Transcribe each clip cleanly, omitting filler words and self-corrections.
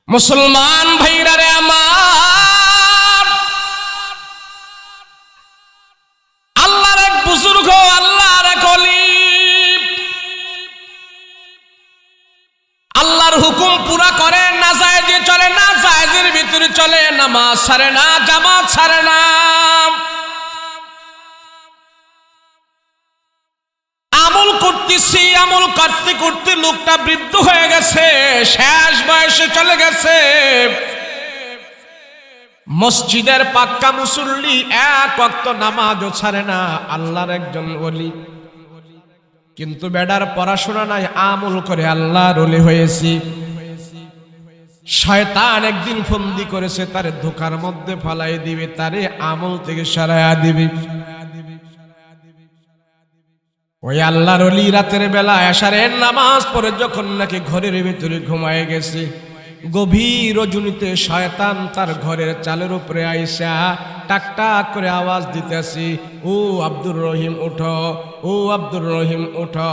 মুসলমান ভাইরা রে আমার, আল্লাহর এক বুজুর্গ, আল্লাহর এক ওলি, আল্লাহর হুকুম পুরা করে, না জায়েজে চলে না, জায়েজের ভিতরে চলে, নামাজ ছাড়ে না, জামাত ছাড়ে না। আমল করতেছি, আমল করতে করতে লোকটা বৃদ্ধ হয়ে গেছে, শেষ বয়সে চলে গেছে। মসজিদের পাক্কা মুসল্লি, এক ওয়াক্ত নামাজও ছাড়ে না, আল্লাহর একজন ওলি। কিন্তু বেডার পড়াশোনা নাই, আমল করে আল্লাহর ওলি হয়েছি। শয়তান একদিন ফন্দি করেছে, তারে ধোকার মধ্যে ফালাই দিবে, তারে আমল থেকে সরাইয়া দিবে। ওই আল্লাহর ওলি রাতের বেলা এশারের নামাজ পড়ে যখন নাকি ঘরের ভিতরে ঘুমায় গেছে, গভীর রজনীতে শয়তান তার ঘরের চালের উপরে আইসা টাক টাক করে আওয়াজ দিতেছি, ও আব্দুর রহিম উঠো, ও আব্দুর রহিম উঠো।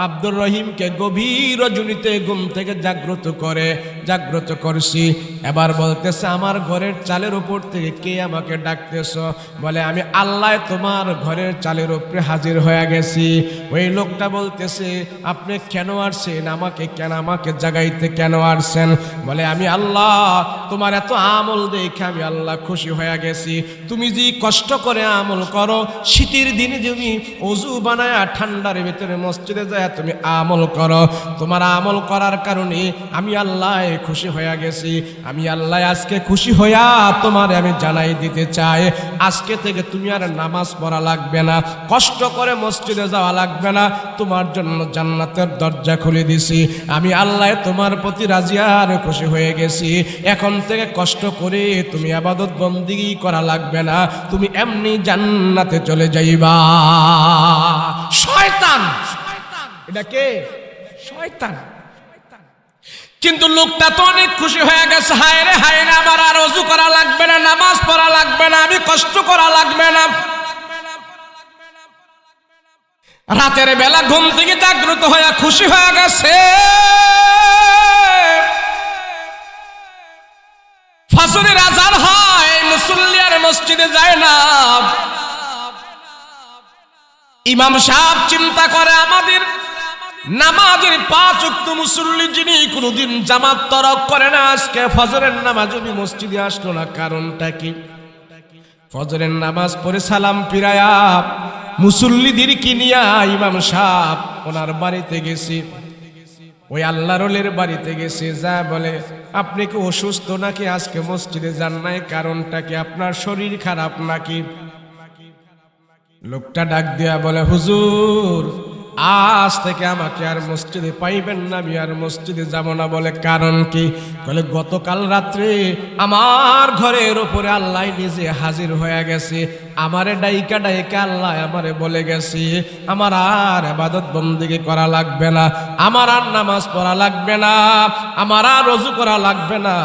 আব্দুর রহিমকে গভীর রজনীতে ঘুম থেকে জাগ্রত করে, জাগ্রত করছি। এবার বলতেছে, আমার ঘরের চালের উপর থেকে কে আমাকে ডাকতেছ? বলে, আমি আল্লাহ তোমার ঘরের চালের উপরে হাজির হয়ে গেছি। ওই লোকটা বলতেছে, আপনি কেন আসছেন? আমাকে কেন, আমাকে জাগাইতে কেন আসছেন? বলে, আমি আল্লাহ তোমার এত আমল দেখে আমি আল্লাহ খুশি হয়ে গেছি। তুমি যে কষ্ট করে আমল করো, শীতের দিনে তুমি অজু বানায় ঠান্ডার ভিতরে মসজিদে যায় তুমি আমল করো, তোমার আমল করার কারণে আমি আল্লাহ খুশি হয়ে গেছি। আমি আল্লাহ আজকে খুশি হইয়া তোমার আমি জানাই দিতে চাই, আজকে থেকে তুমি আর নামাজ পড়া লাগবে না, কষ্ট করে মসজিদে যাওয়া লাগবে না, তোমার জন্য জান্নাতের দরজা খুলে দিছি। আমি আল্লাহ তোমার প্রতি রাজি আর খুশি হয়ে গেছি। এখন থেকে কষ্ট করে তুমি ইবাদত বন্দেগী করা লাগবে না, তুমি এমনি জান্নাতে চলে যাইবা। শয়তান, এটা কে? শয়তান। কিন্তু লোকটা তো অনেক খুশি হয়ে গেছে, হায় রে হায় রে, আমার আর ওযু করা লাগবে না, নামাজ পড়া লাগবে না, আমি কষ্ট করা লাগবে না। রাতের বেলা ঘুম থেকে জাগ্রত হয়ে খুশি হয়ে গেছে। ফজরের আযান হয়, মুসল্লি আর মসজিদে যায় না। ইমাম সাহেব চিন্তা করে, আমাদের নামাজের 5 ওয়াক্ত মুসল্লি যিনি কোনোদিন জামাত তরক করে না, আজকে ফজরের নামাজ উনি মসজিদে আসলো না, কারণটা কি? ফজরের নামাজ পড়ে সালাম ফিরায়া মুসল্লিদেরকে নিয়া ইমাম সাহেব ওনার বাড়িতে গেছি, ওই আল্লাহর ওলির বাড়িতে গেছে। যা বলে, আপনি কি অসুস্থ নাকি আজকে মসজিদে যান নাই? কারণটা কি? আপনার শরীর খারাপ নাকি? লোকটা ডাক দিয়া বলে, হুজুর আজ থেকে আমাকে আর মসজিদে পাইবেন না, আমি আর মসজিদে যাব না। বলে, কারণ কি? বলে, গতকাল রাত্রে আমার ঘরের উপরে আল্লাহ নিজে হাজির হয়ে গেছে, আমারে ডাইকা ডাইকা আল্লাহ আমারে বলে গেছে, আমার আর ইবাদত বন্দেগী করা লাগবে না, আমার আর নামাজ পড়া লাগবে না, আমার আর ওযু করা লাগবে না,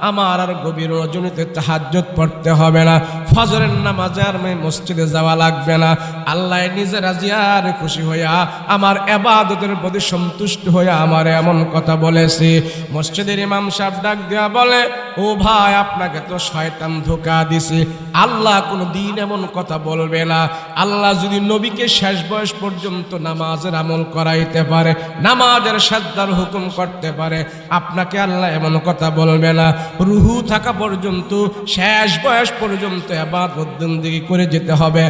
আমার আর গভীর রজনীতে তাহাজ্জুদ পড়তে হবে না, ফজরের নামাজে আর মসজিদে যাওয়া লাগবে না। আল্লাহ নিজে রাজি আর খুশি হইয়া আমার ইবাদতের প্রতি সন্তুষ্ট হইয়া আমার এমন কথা বলেছে। মসজিদের ইমাম সাহেব ডাক দিয়া বলে, ও ভাই, আপনাকে তো শয়তান ধোঁকা দিছে, আল্লাহ কোনো দিন এমন কথা বলবে না। আল্লাহ যদি নবীকে শেষ বয়স পর্যন্ত নামাজের আমল করাইতে পারে, নামাজের সাজদার হুকুম করতে পারে, আপনাকে আল্লাহ এমন কথা বলবে না। রুহু থাকা পর্যন্ত, শেষ বয়স পর্যন্ত ইবাদত বন্দেগী করে যেতে হবে,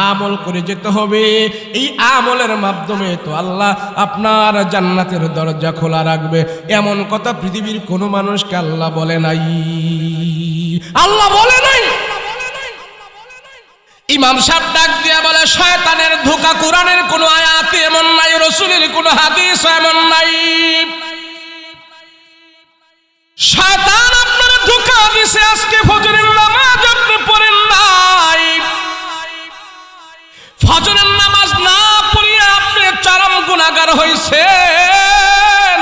আমল করে যেতে হবে। এই আমলের মাধ্যমে তো আল্লাহ আপনার জান্নাতের দরজা খোলা রাখবে। এমন কথা পৃথিবীর কোনো মানুষকে আল্লাহ বলে নাই, আল্লাহ বলে নাই। ইমাম সাহেব ডাক দিয়া বলে, শয়তানের ধোঁকা, কোরআনের কোন আয়াত এমন নাই, রাসূলের কোন হাদিস এমন নাই। শয়তান আপনার ধোঁকা দিছে, আজকে ফজরের নামাজ আপনি পড়েন নাই, ফজরের নামাজ না পড়িয়া আপনি চরম গুনাহগার হইছেন।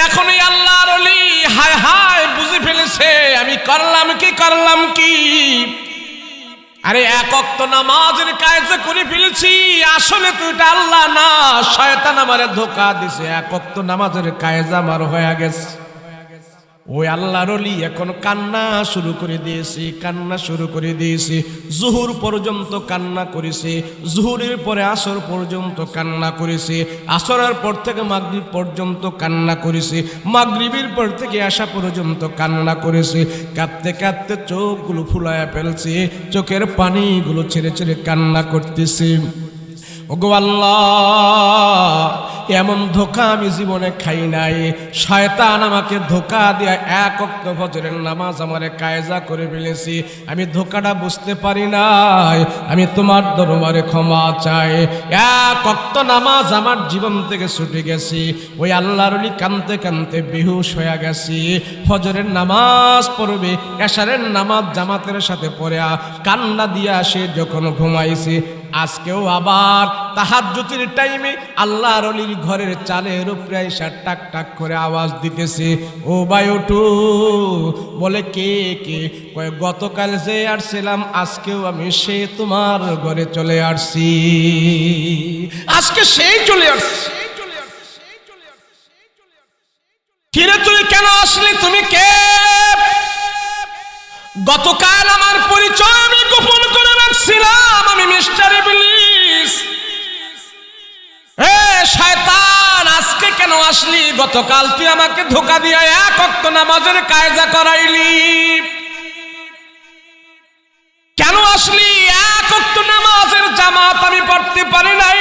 এখনই আল্লাহর ওলি হায় হায় বুঝে ফেলেছে, আমি করলাম কি, করলাম কি। আরে এক ওয়াক্ত নামাজের কায়দা করে ফেলেছি, আসলে তো এটা আল্লাহ না, শয়তান আমারে ধোঁকা দিছে। এক ওয়াক্ত নামাজের কায়দা আমার হয়ে গেছে। ওই আল্লাহর ওলি এখন কান্না শুরু করে দিয়েছে, কান্না শুরু করে দিয়েছে। জুহুর পর্যন্ত কান্না করেছে, জুহুরের পরে আসর পর্যন্ত কান্না করেছে, আসরের পর থেকে মাগরিব পর্যন্ত কান্না করেছে, মাগরিবের পর থেকে আসা পর্যন্ত কান্না করেছে। কাঁদতে কাঁদতে চোখগুলো ফুলায়া ফেলছে, চোখের পানিগুলো ছেড়ে ছেড়ে কান্না করতেছে। ওগো আল্লাহ, এমন ধোঁকা আমি জীবনে খাই নাই। শয়তান আমাকে ধোঁকা দিয়ে এক ওয়াক্ত ফজরের নামাজ আমারে কায়জা করে ফেলেছি। আমি ধোঁকাটা বুঝতে পারি নাই। আমি তোমার দরবারে ক্ষমা চাই। এক ওয়াক্ত নামাজ আমার জীবন থেকে ছুটে গেছি। ওই আল্লাহর ওলি কাঁদতে কাঁদতে বেহুশ হয়ে গেছি। ফজরের নামাজ পড়বে, এশারের নামাজ জামাতের সাথে পড়ে কান্না দিয়া সে যখন ঘুমাইছে, আজকেও আবার তাহাজ্জুদের টাইমে আল্লাহর ওলির ঘরের চালের উপরে আইসা টাক টাক করে আওয়াজ দিতেছে, ও ভাই ওঠো। বলে কে কে? কয় গতকাল যে আসছিলাম, আজকেও আমি সে তোমার ঘরে চলে আসছি। আজকে সেই চলে আসছে। কিরে তুই কেন আসলি? তুমি কে? গতকাল আমার পরিচয় আমি গোপন করে রাখছিলাম, আমি মিস্টার ইবলিস। শয়তান, আজকে কেন আসলি? গতকাল তুই আমাকে ধোঁকা দিয়ে এক ওয়াক্ত নামাজের কায়দা করাইলি। কেন আসলি? এক ওয়াক্ত নামাজের জামাত আমি পড়তে পারি নাই।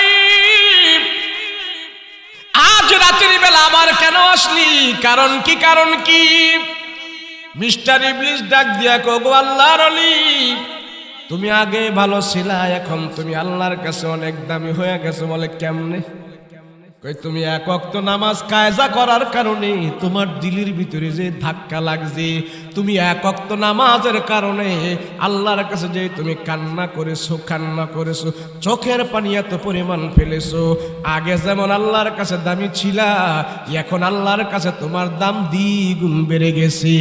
আজ রাতের বেলা আবার কেন আসলি? কারণ কি? কারণ কি? মিস্টার ইবলিস ডাক দিয়া কয়, গো আল্লাহর ওলি, তুমি আগে ভালো ছিলা, এখন তুমি আল্লাহর কাছে অনেক দামি হয়ে গেছো। বলে কেমনে? কই তুমি এক ওয়াক্ত নামাজ কায়জা করার কারণে তোমার দিলের ভিতরে যে ধাক্কা লাগছে, তুমি এক ওয়াক্ত নামাজের কারণে আল্লাহর কাছে যে তুমি কান্না করেছো, চোখের পানি এত পরিমাণ ফেলেছো। আগে যেমন আল্লাহর কাছে দামি ছিলা, এখন আল্লাহর কাছে তোমার দাম দ্বিগুণ বেড়ে গেছে।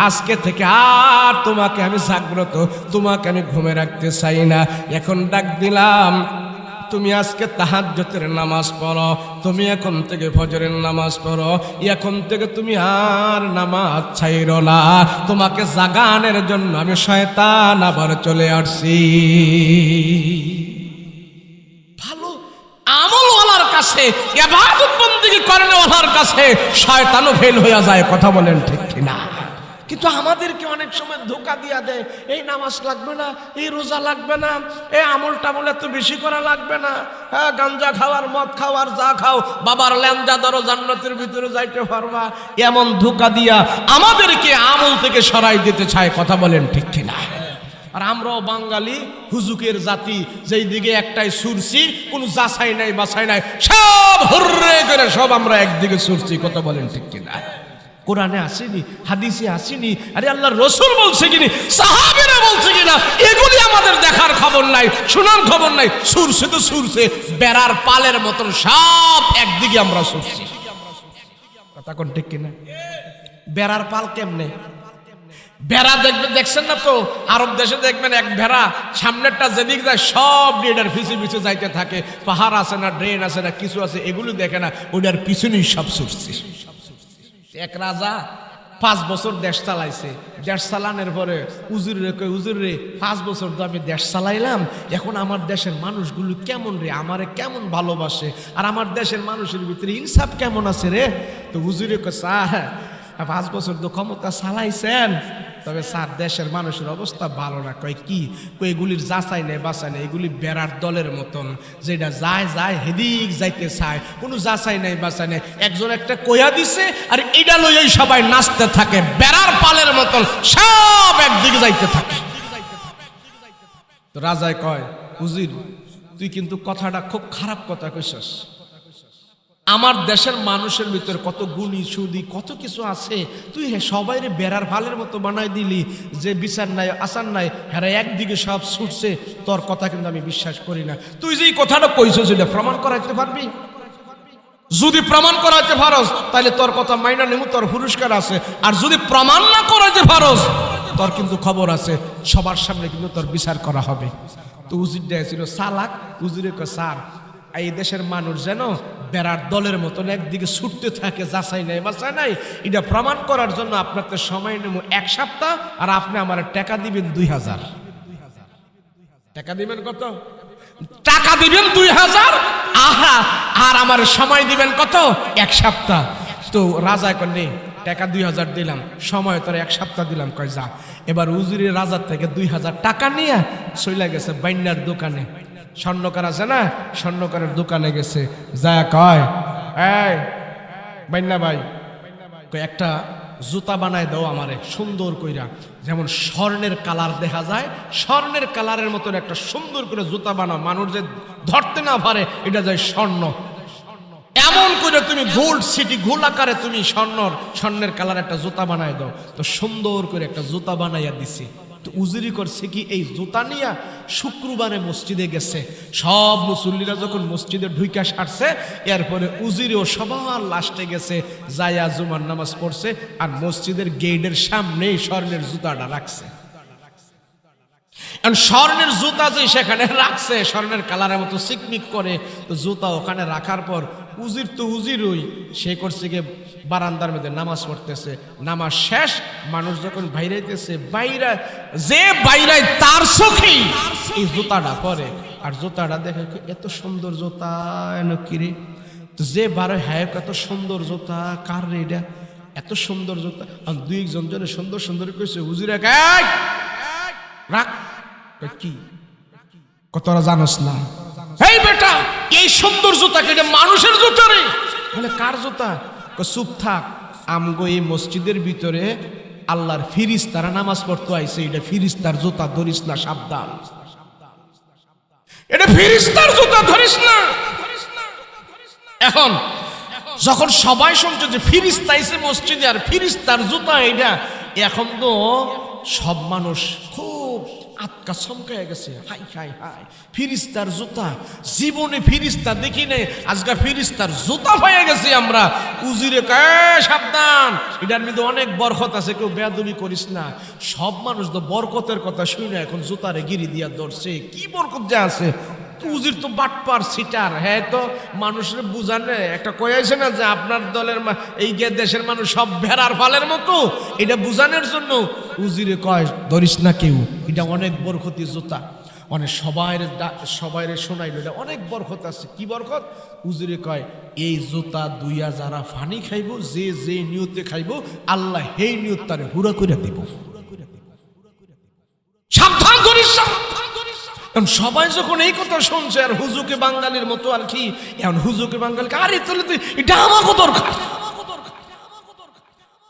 আজকে থেকে আর তোমাকে আমি জাগ্রত, তোমাকে আমি ঘুমে রাখতে চাই না। এখন ডাক দিলাম, তুমি আজকে তাহাজ্জুদের নামাজ পড়ো, তুমি এখন থেকে ফজরের নামাজ পড়ো, এখন থেকে তুমি আর নামাজ ছাইরো না। তোমাকে জাগানের জন্য আমি শয়তান আবার চলে আসছি। ভালো আমলওয়ালার কাছে, ইবাদত বন্দেগী করেনওয়ালার কাছে শয়তানও ফেল হয়ে যায়। কথা বলেন ঠিক কিনা? কিন্তু আমাদেরকে অনেক সময় ধোঁকা দিয়া দেয়, এই নামাজ লাগবে না, এই রোজা লাগবে না, এই আমল টামল এত বেশি করা লাগবে না, হ্যাঁ গাঞ্জা খাওয়ার, মদ খাওয়ার, যা খাও, বাবার ল্যাঞ্জা ধরো, জান্নাতের ভিতরে যাইতে পারবা। এমন ধোঁকা দিয়া আমাদেরকে আমল থেকে সরাই দিতে চায়। কথা বলেন ঠিক কিনা? আর আমরাও বাঙালি হুজুকের জাতি, যেই দিকে একটাই সুরছি, কোনো যাচাই নাই বাছাই নাই, সব হুররে করে সব আমরা একদিকে সুরছি। কথা বলেন ঠিক কিনা? কোরআনে আসেনি, হাদিসে আসেনি, আরে আল্লাহর রাসূল বলছে কিনি, সাহাবীরা বলছে কিনা, এগুলি আমাদের দেখার খবর নাই, শোনার খবর নাই। সুরছে তো সুরছে, বেড়ার পালের মতন সব একদিকে আমরা সুরছি। কথা কোন ঠিক কিনা? বেড়ার পাল কেমনে? বেড়া দেখছেন না তো, আরব দেশে দেখবেন এক ভেড়া সামনেরটা যেদিক যায় সব ড্রেনের পিছু পিছু যাইতে থাকে। পাহাড় আছে না, ড্রেন আছে না, কিছু আছে, এগুলো দেখে না, ওটার পিছনেই সব ছুটছে। এক রাজা 5 বছর দেশ চালাইছে। দেশ চালানোর পরে হুজুর রে 5 বছর তো আমি দেশ চালাইলাম, এখন আমার দেশের মানুষগুলো কেমন রে, আমারে কেমন ভালোবাসে, আর আমার দেশের মানুষের ভিতরে ইনসাফ কেমন আছে রে? তো হুজুরে কয়, স্যার 5 বছর তো ক্ষমতা চালাইছেন, তবে স্যার দেশের মানুষের অবস্থা ভালো না। কয় কি? কই এগুলির যাচাই নেই বাছাই নেই, এগুলি বেড়ার দলের মতন, যেটা যায় হেদিক যাইতে চায়, কোনো যাচাই নেই বাছাই নেই। একজন একটা কইয়া দিছে আর এটা লইয়াই সবাই নাচতে থাকে, বেড়ার পালের মতন সব একদিকে যাইতে থাকে। তো রাজায় কয়, হুজুর তুই কিন্তু কথাটা খুব খারাপ কথা কইছস। আমার দেশের মানুষের ভিতর কত গুণী সুদী কত কিছু আছে, তুই সবাই বেড়ার ফালের মতো বানাই দিলি, যে বিচার নাই আচার নাই, হ্যাঁ একদিকে সব ছুটছে। তোর কথা কিন্তু আমি বিশ্বাস করি না। তুই যে কথাটা কইছস এটা প্রমাণ করাইতে পারবি? যদি প্রমাণ করাইতে পারস তাহলে তোর কথা মাইনা নেব, তোর পুরস্কার আছে। আর যদি প্রমাণ না করাইতে পারস, তোর কিন্তু খবর আছে, সবার সামনে কিন্তু তোর বিচার করা হবে। তো উজির ছিল চালাক, উজিরে কয়, স্যার এই দেশের মানুষ যেন বেড়ার দলের মতন একদিকে ছুটতে থাকে, যাচাই নাই বাছাই নাই। এটা প্রমাণ করার জন্য আপনার তো সময় নেব 1 সপ্তাহ, আর আপনি আমার টাকা দিবেন 2000 টাকা দিবেন। কত টাকা দিবেন? 2000। আহা, আর আমার সময় দিবেন কত? 1 সপ্তাহ। তো রাজা কয় নেই, টাকা 2000 দিলাম, সময় তোর 1 সপ্তাহ দিলাম। কয় যা। এবার উজিরের রাজার থেকে 2000 টাকা নিয়ে চলে গেছে বাইন্যার দোকানে। স্বর্ণকার আছে না, স্বর্ণকারের দোকানে গেছে। যায় কয়, এই বাইন্যা ভাই, একটা জুতা বানায় দাও আমারে সুন্দর কইরা, যেমন স্বর্ণের কালার দেখা যায়, স্বর্ণের কালারের মতন একটা সুন্দর করে জুতা বানাও, মানুষ যে ধরতে না পারে এটা যায় স্বর্ণ। এমন করে তুমি গোল্ড সিটি গোল আকারে তুমি স্বর্ণের কালার একটা জুতা বানায় দাও। তো সুন্দর করে একটা জুতা বানাইয়া দিছি। তো উজিরি করছে কি, এই জুতা নিয়া শুক্রবারে মসজিদে গেছে। সব মুসল্লিরা যখন মসজিদে ঢুইকা সারছে, এরপরে উজিরিও সবার লাস্টে গেছে, যায়া জুমার নামাজ পড়ছে, আর মসজিদের গেটের সামনেই স্বর্ণের জুতাটা রাখছে। স্বর্ণের জুতা যে সেখানে রাখছে, স্বর্ণের কালারের মতো চিকমিক করে, তো জুতা ওখানে রাখার পর উজির তো উজিরই, সে করছে গিয়ে বারান্দার মধ্যে নামাজ পড়তেছে। নামাজ শেষ, মানুষ যখন বাইরাইতেছে, বাইরাই তার চোখেই এই জুতাটা পরে, আর জুতাটা দেখে এত সুন্দর জুতা এন কিরে, যে বারো হ্যাঁ এত সুন্দর জুতা, কার রে এটা, এত সুন্দর জুতা। আর 2 জনে সুন্দর সুন্দর কইছে, হুজুরে রাখ। কি কতটা জানোস না? এই বেটা, এই সুন্দর জুতা কেটে মানুষের জুতা রে। বলে কার জুতা? চুপ থাক, আমগো এই মসজিদের ভিতরে আল্লাহর ফিরিস্তারা নামাজ পড়তে আইছে, এটা ফিরিস্তার জুতা, ধরিস না, সাবধান, এটা ফিরিস্তার জুতা, ধরিস না। এখন যখন সবাই শুনছে যে ফিরিস্তা আইছে মসজিদে আর ফিরিস্তার জুতা এটা, এখন তো সব মানুষ খুব আটকা চমকায় গেছে। হাই হাই হাই, ফিরিস্তার জুতা, জীবনে ফিরিস্তা দেখি নাই, আজকে ফিরিস্তার জুতা হয়ে গেছে আমরা। উজিরে কয় সাবধান, এটার মধ্যে অনেক বরকত আছে, কেউ বেয়াদবি করিস না। সব মানুষ তো বরকতের কথা শুনে এখন জুতারে গিরি দিয়া ধরছে, কি বরকত যে আছে। উজির তো বাটপার সিটার, হ্যাঁ তো মানুষের বুঝানে একটা কয়েছে না যে আপনার দলের এই দেশের মানুষ সব ভেড়ার ফালের মতো, এটা বুঝানোর জন্য উজিরে কয় ধরিস না কেউ, এটা অনেক বরকতি জুতা। অনেক সবাই শোনাইল এটা অনেক বরকত আছে। কি বরকত? উজিরে কয় এই জুতা দুইয়া যারা ফানি খাইব, যে নিয়তে খাইব, আল্লাহ সেই নিয়ত তারে হুরা করে দিব। সাবধান করিস। সবাই যখন এই কথা শুনছে, আর হুজুকে বাঙালির মতো আর কি, এখন হুজুকে বাঙালিকে আরে তাহলে এটা আমাকে দরকার,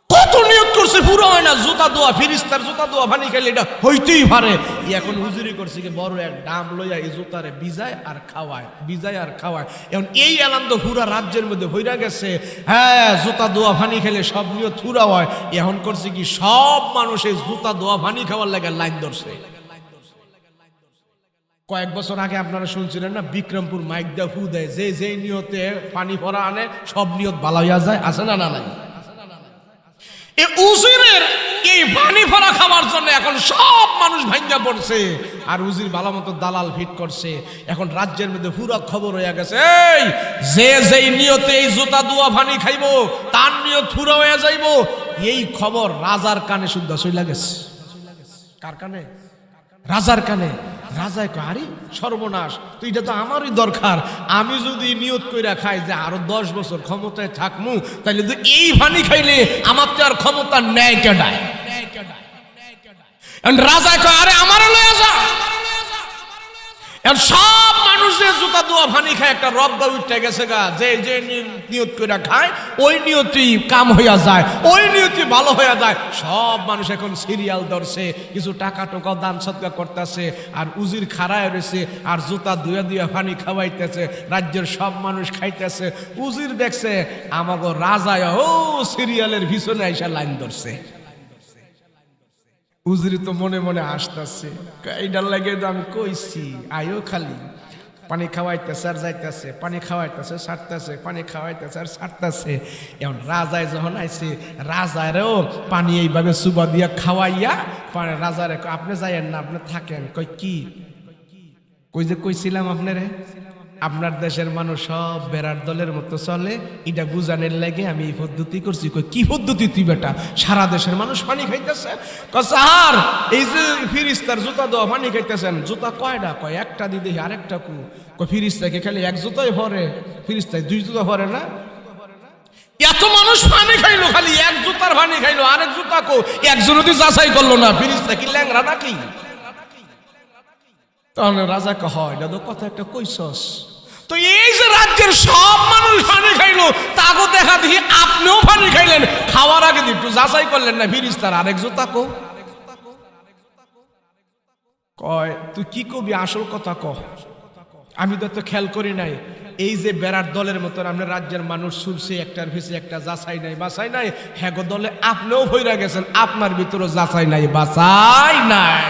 কত নিয়োগ করছে পুরো হয় না, জুতা দোয়া ফিরিস্তার জুতা দোয়া পানি খাইলে এটা হইতেই পারে। এখন হুজুরি করছে কি বড় এক ডাম লইয়া এই জুতারে বিজায় আর খাওয়ায়, বিজায় আর খাওয়ায়। এখন এই এলান তো পুরা রাজ্যের মধ্যে হইরা গেছে, হ্যাঁ জুতা দোয়া পানি খেলে সব নিয়ে থুরা হয়। এখন করছে কি সব মানুষ এই জুতা দোয়া পানি খাওয়ার লাগে লাইন ধরছে। কয়েক বছর আগে আপনারা শুনছিলেন না, বিক্রমপুর মাইক দা ফু দেয়, যে নিয়তে পানি ভরা আনে সব নিয়ত ভালো হইয়া যায়, আছে না? না নাই। এই উজিরের এই পানি ভরা খাবার জন্য এখন সব মানুষ ভাঙ্গা পড়ছে, আর উজির ভালো মতো দালাল ফিট করছে। এখন রাজ্যের মধ্যে পুরো খবর হয়ে গেছে, এই যেই নিয়তে এই জুতা দুয়া পানি খাইবো তার নিয়ত পুরো হয়ে যাইব। এই খবর রাজার কানে শুদ্ধ চইলা গেছে। কার কানে? রাজার কানে। রাজায় কয় আরে সর্বনাশ, তো এটা তো আমারই দরকার, আমি যদি নিয়ত কইরা খাই যে আরো 10 বছর ক্ষমতায় থাকমু, তাহলে তো এই পানি খাইলে আমার তো আর ক্ষমতা নেয় কেডায়। রাজায় কয় আরে আমারে লয়ে যা। সব মানুষের জুতা দোয়া পানি খায়, একটা রব্বা উঠে গেছে গা, যে নিয়ত কইরা খায় ওই নিয়তই কাম হইয়া যায়, ওই নিয়তই ভালো হইয়া যায়। সব মানুষ এখন সিরিয়াল ধরছে, কিছু টাকা টোকা দান সদকা করতেছে, আর উজির খাড়ায় রয়েছে, আর জুতা দুয়া পানি খাওয়াইতেছে, রাজ্যের সব মানুষ খাইতেছে। উজির দেখছে আমাগো রাজায় ও সিরিয়ালের পিছনে আইসা লাইন ধরছে। উজিরি তো মনে মনে আসতেছে, এইটার লাগে তো আমি কইছি আয়ো খালি পানি খাওয়াইতেছে আর যাইতেছে, পানি খাওয়াইতেছে ছাড়তেছে, পানি খাওয়াইতেছে আর ছাড়তেছে। এখন রাজায় যখন আইছে, রাজারেও পানি এইভাবে সুবা দিয়া খাওয়াইয়া রাজারে আপনি যাইয়েন না, আপনি থাকেন। কই কি? কই যে কইছিলাম আপনারে, আপনার দেশের মানুষ সব বেড়ার দলের মতো চলে, এটা বুঝানোর লাগে আমি এই পদ্ধতি করছি। কি পদ্ধতি তুই বেটা? সারা দেশের মানুষ পানি খাইতেছে। স্যার এই যে ফিরিস্তার জুতা দেওয়া পানি খাইতেছেন, জুতা কয়টা? কয় একটা দিদি আরেকটা ফিরিস্তাকে খালি এক জুতাই ভরে, ফিরিস্তায় দুই জুতা ভরে না? এত মানুষ পানি খাইলো, খালি এক জুতার পানি খাইলো, আরেক জুতা একজন যদি যাচাই করলো না, ফিরিস্তা কি ল্যাংরা নাকি? তাহলে রাজাকে হয় দাদা কথা একটা কইছস তো। এই যে রাজ্যের সব মানুষ পানি খাইলো, তাকে দেখা দেখি আপনিও পানি খাইলেন, খাওয়ার আগে একটু যাচাই করলেন না, ফিরিস্তার আরেক জুতা কয় তুই কি কবি আসল কথা আমি তো খেয়াল করি নাই। এই যে বেড়ার দলের মতন আপনার রাজ্যের মানুষ শুনছে, একটার পিছিয়ে একটা যাচাই নাই বাছাই নাই, হ্যাঁ দলে আপনিও ভইরা গেছেন, আপনার ভিতরে যাচাই নাই বাছাই নাই।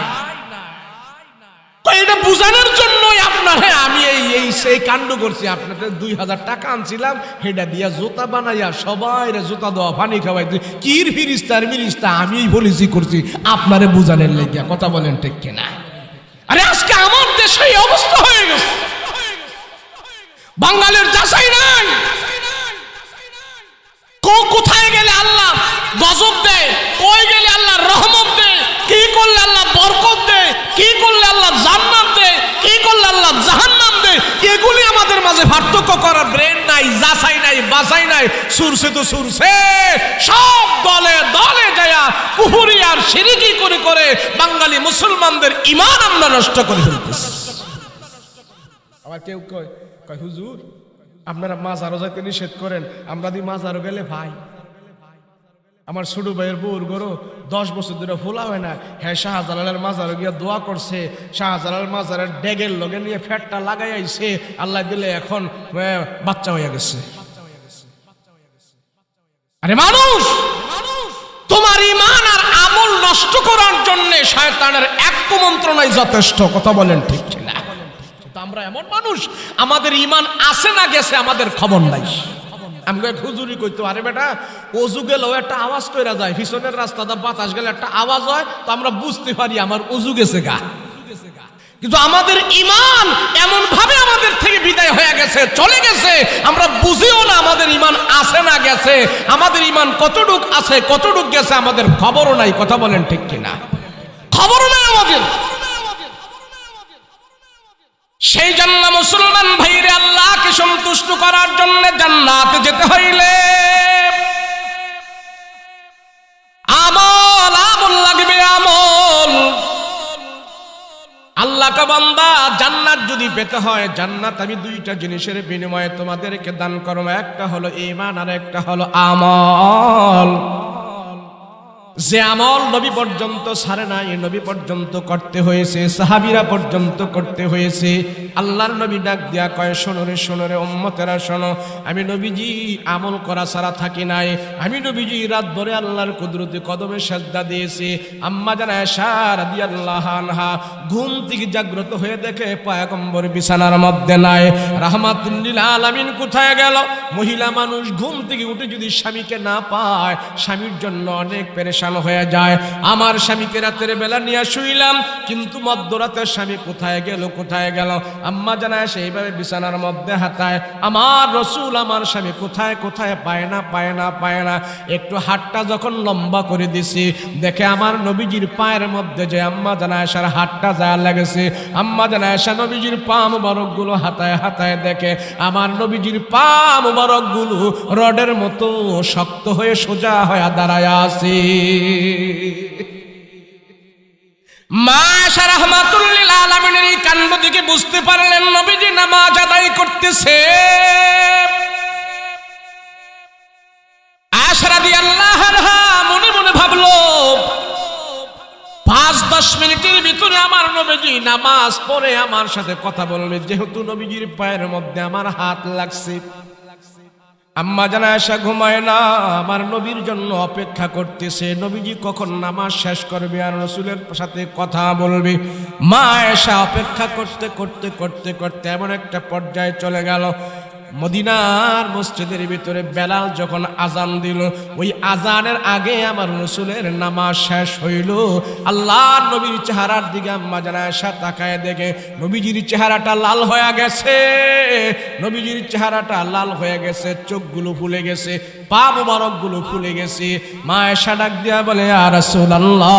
এটা বুঝানোর জন্যই আপনার আমি এই সেই কাণ্ড করছি। আপনাদের 2000 টাকা আনছিলাম, সেটা দিয়া জুতা বানাইয়া সবাই জুতা দেওয়া পানি খাওয়াই কির ফিরিস্তার মিরিস্তা আমি এই পলিসি করছি আপনারে বুঝানোর লেগিয়া। কথা বলেন ঠিক কিনা? আরে আজকে আমার দেশে এই অবস্থা হয়ে গেছে, বাঙালির যাচাই নাই। কোথায় গেলে আল্লাহ গজব দেয়, কই গেলে আল্লাহ রহমত দেয়, কি করলে আল্লাহ বরকত দেয়, কি করলে আল্লাহ জান্নাত দেয়, কি করলে আল্লাহ জাহান্নাম দেয়, এগুলি আমাদের মাঝে পার্থক্য করার ব্রেন নাই, যাচাই নাই বাছাই নাই। সুরছে তো সুরছে, সব দলে দলে যায়া কুহুরি আর শিরকি করে বাঙালি মুসলমানদের ঈমান আমরা নষ্ট করে ফেলতেছি। আবার কেউ কয় হুজুর আপনারা মাজারও যাইতে নিষেধ করেন, আমরা দি মাজারও গেলে ভাই। আমার ছোট ভাইয়ের বউর গরো 10 বছর ধরে ফোলা হয় না, হ্যাঁ শাহজালালের মাজারে গিয়ে দোয়া করছে, শাহজালাল মাজারের ডেগের লগে নিয়ে ফ্যাটটা লাগাই আইছে, আল্লাহ দিলে এখন বাচ্চা হয়ে গেছে। আরে মানুষ, তোমার ঈমান আর আমল নষ্ট করার জন্য শয়তানের এক কুমন্ত্রণাই যথেষ্ট। কথা বলেন ঠিক কিনা? আমরা এমন মানুষ, আমাদের ঈমান আছে না গেছে আমাদের খবর নাই। আমি হুজুরি কইতো আরে বেটা অজু গেলেও একটা আওয়াজ কইরা যায়, পিছনের রাস্তাটা বাতাস গেলে একটা আওয়াজ হয়, তো আমরা বুঝতে পারি আমার অজু গেছে গা। কিন্তু আমাদের ঈমান এমন ভাবে আমাদের থেকে বিদায় হয়ে গেছে, চলে গেছে, আমরা বুঝিও না আমাদের ঈমান আছে না গেছে, আমাদের ঈমান কতটুক আছে কতটুক গেছে আমাদের খবরও নাই। কথা বলেন ঠিক কিনা? খবরও নাই আমাদের। সেই জন্য মুসলমান ভাইরে আল্লাহকে সন্তুষ্ট করার জন্য জান্নাতে যেতে হইলে আমল আমল লাগবে, আমল। আল্লাহকে বান্দা জান্নাত যদি পেতে হয়, জান্নাত আমি দুইটা জিনিসের বিনিময়ে তোমাদেরকে দান করব, একটা হলো ঈমান আর একটা হলো আমল। যে আমল নবী পর্যন্ত ছাড়ে নাই, নবী পর্যন্ত করতে হয়েছে, সাহাবীরা পর্যন্ত করতে হয়েছে। আল্লাহর নবী ডাক দিয়া কয় শোনো রে শোনো রে উম্মতেরা শোনো, আমি নবীজি আমল করা ছাড়া থাকি নাই। আমি নবীজি রাত ভরে আল্লাহর কুদরতি কদমে সাজদা দিয়েছি। আম্মা জান আয়েশা রাদিয়াল্লাহু আনহা ঘুম থেকে জাগ্রত হয়ে দেখে পয়গম্বর বিছানার মধ্যে নাই। রাহমাতুল লিল আলামিন কোথায় গেল? মহিলা মানুষ ঘুম থেকে উঠে যদি স্বামীকে না পায়, স্বামীর জন্য অনেক পেরেশান হয়ে যায়। আমার স্বামীকে রাতের বেলা নিয়ে শুইলাম, কিন্তু মধ্যরাতে স্বামী কোথায় গেল কোথায় গেল? আম্মা জানায় সেইভাবে বিছানার মধ্যে হাতায়, আমার রসুল আমার স্বামী কোথায় কোথায় পায় না পায় না পায় না। একটু হাতটা যখন লম্বা করে দিছি, দেখে আমার নবীজির পায়ের মধ্যে যে আম্মা জানায় আয়েশার হাতটা যা লেগেছে। আম্মা জানায় আয়েশা নবীজির পা মুবারকগুলো হাতায় হাতায় দেখে আমার নবীজির পা মুবারকগুলো রডের মতো শক্ত হয়ে সোজা হয়ে দাঁড়ায় আছে। মা আয়েশা রাহমাতুল লিল আলামিনের এই কাণ্ড দেখে বুঝতে পারলেন নবীজি নামাজ আদায় করতেছে। আয়েশা রাদিয়াল্লাহু আনহা মনে মনে ভাবলো 5-10 মিনিটের ভিতরে আমার নবীজি নামাজ পড়ে আমার সাথে কথা বলবে, যেহেতু নবীজির পায়ের মধ্যে আমার হাত লাগছে। আম্মা জান আয়েশা ঘুমায় না, আমার নবীর জন্য অপেক্ষা করতেছে, নবীজি কখন নামাজ শেষ করবে আর রাসূলের সাথে কথা বলবে। মা আয়েশা অপেক্ষা করতে করতে করতে করতে এমন একটা পর্যায়ে চলে গেল, মদিনার মসজিদের ভিতরে বেলাল যখন আজান দিল, ওই আজানের আগে আমার রাসূলের নামাজ শেষ হইল। আল্লাহর নবীর চেহারার দিকে আম্মা জান আয়েশা তাকায় দেখে নবীজির চেহারাটা লাল হয়ে গেছে, নবীজির চেহারাটা লাল হয়ে গেছে, চোখগুলো ফুলে গেছে, পা মোবারকগুলো ফুলে গেছে। মা আয়েশা ডাক দিয়া বলে, ইয়া রাসূলুল্লাহ,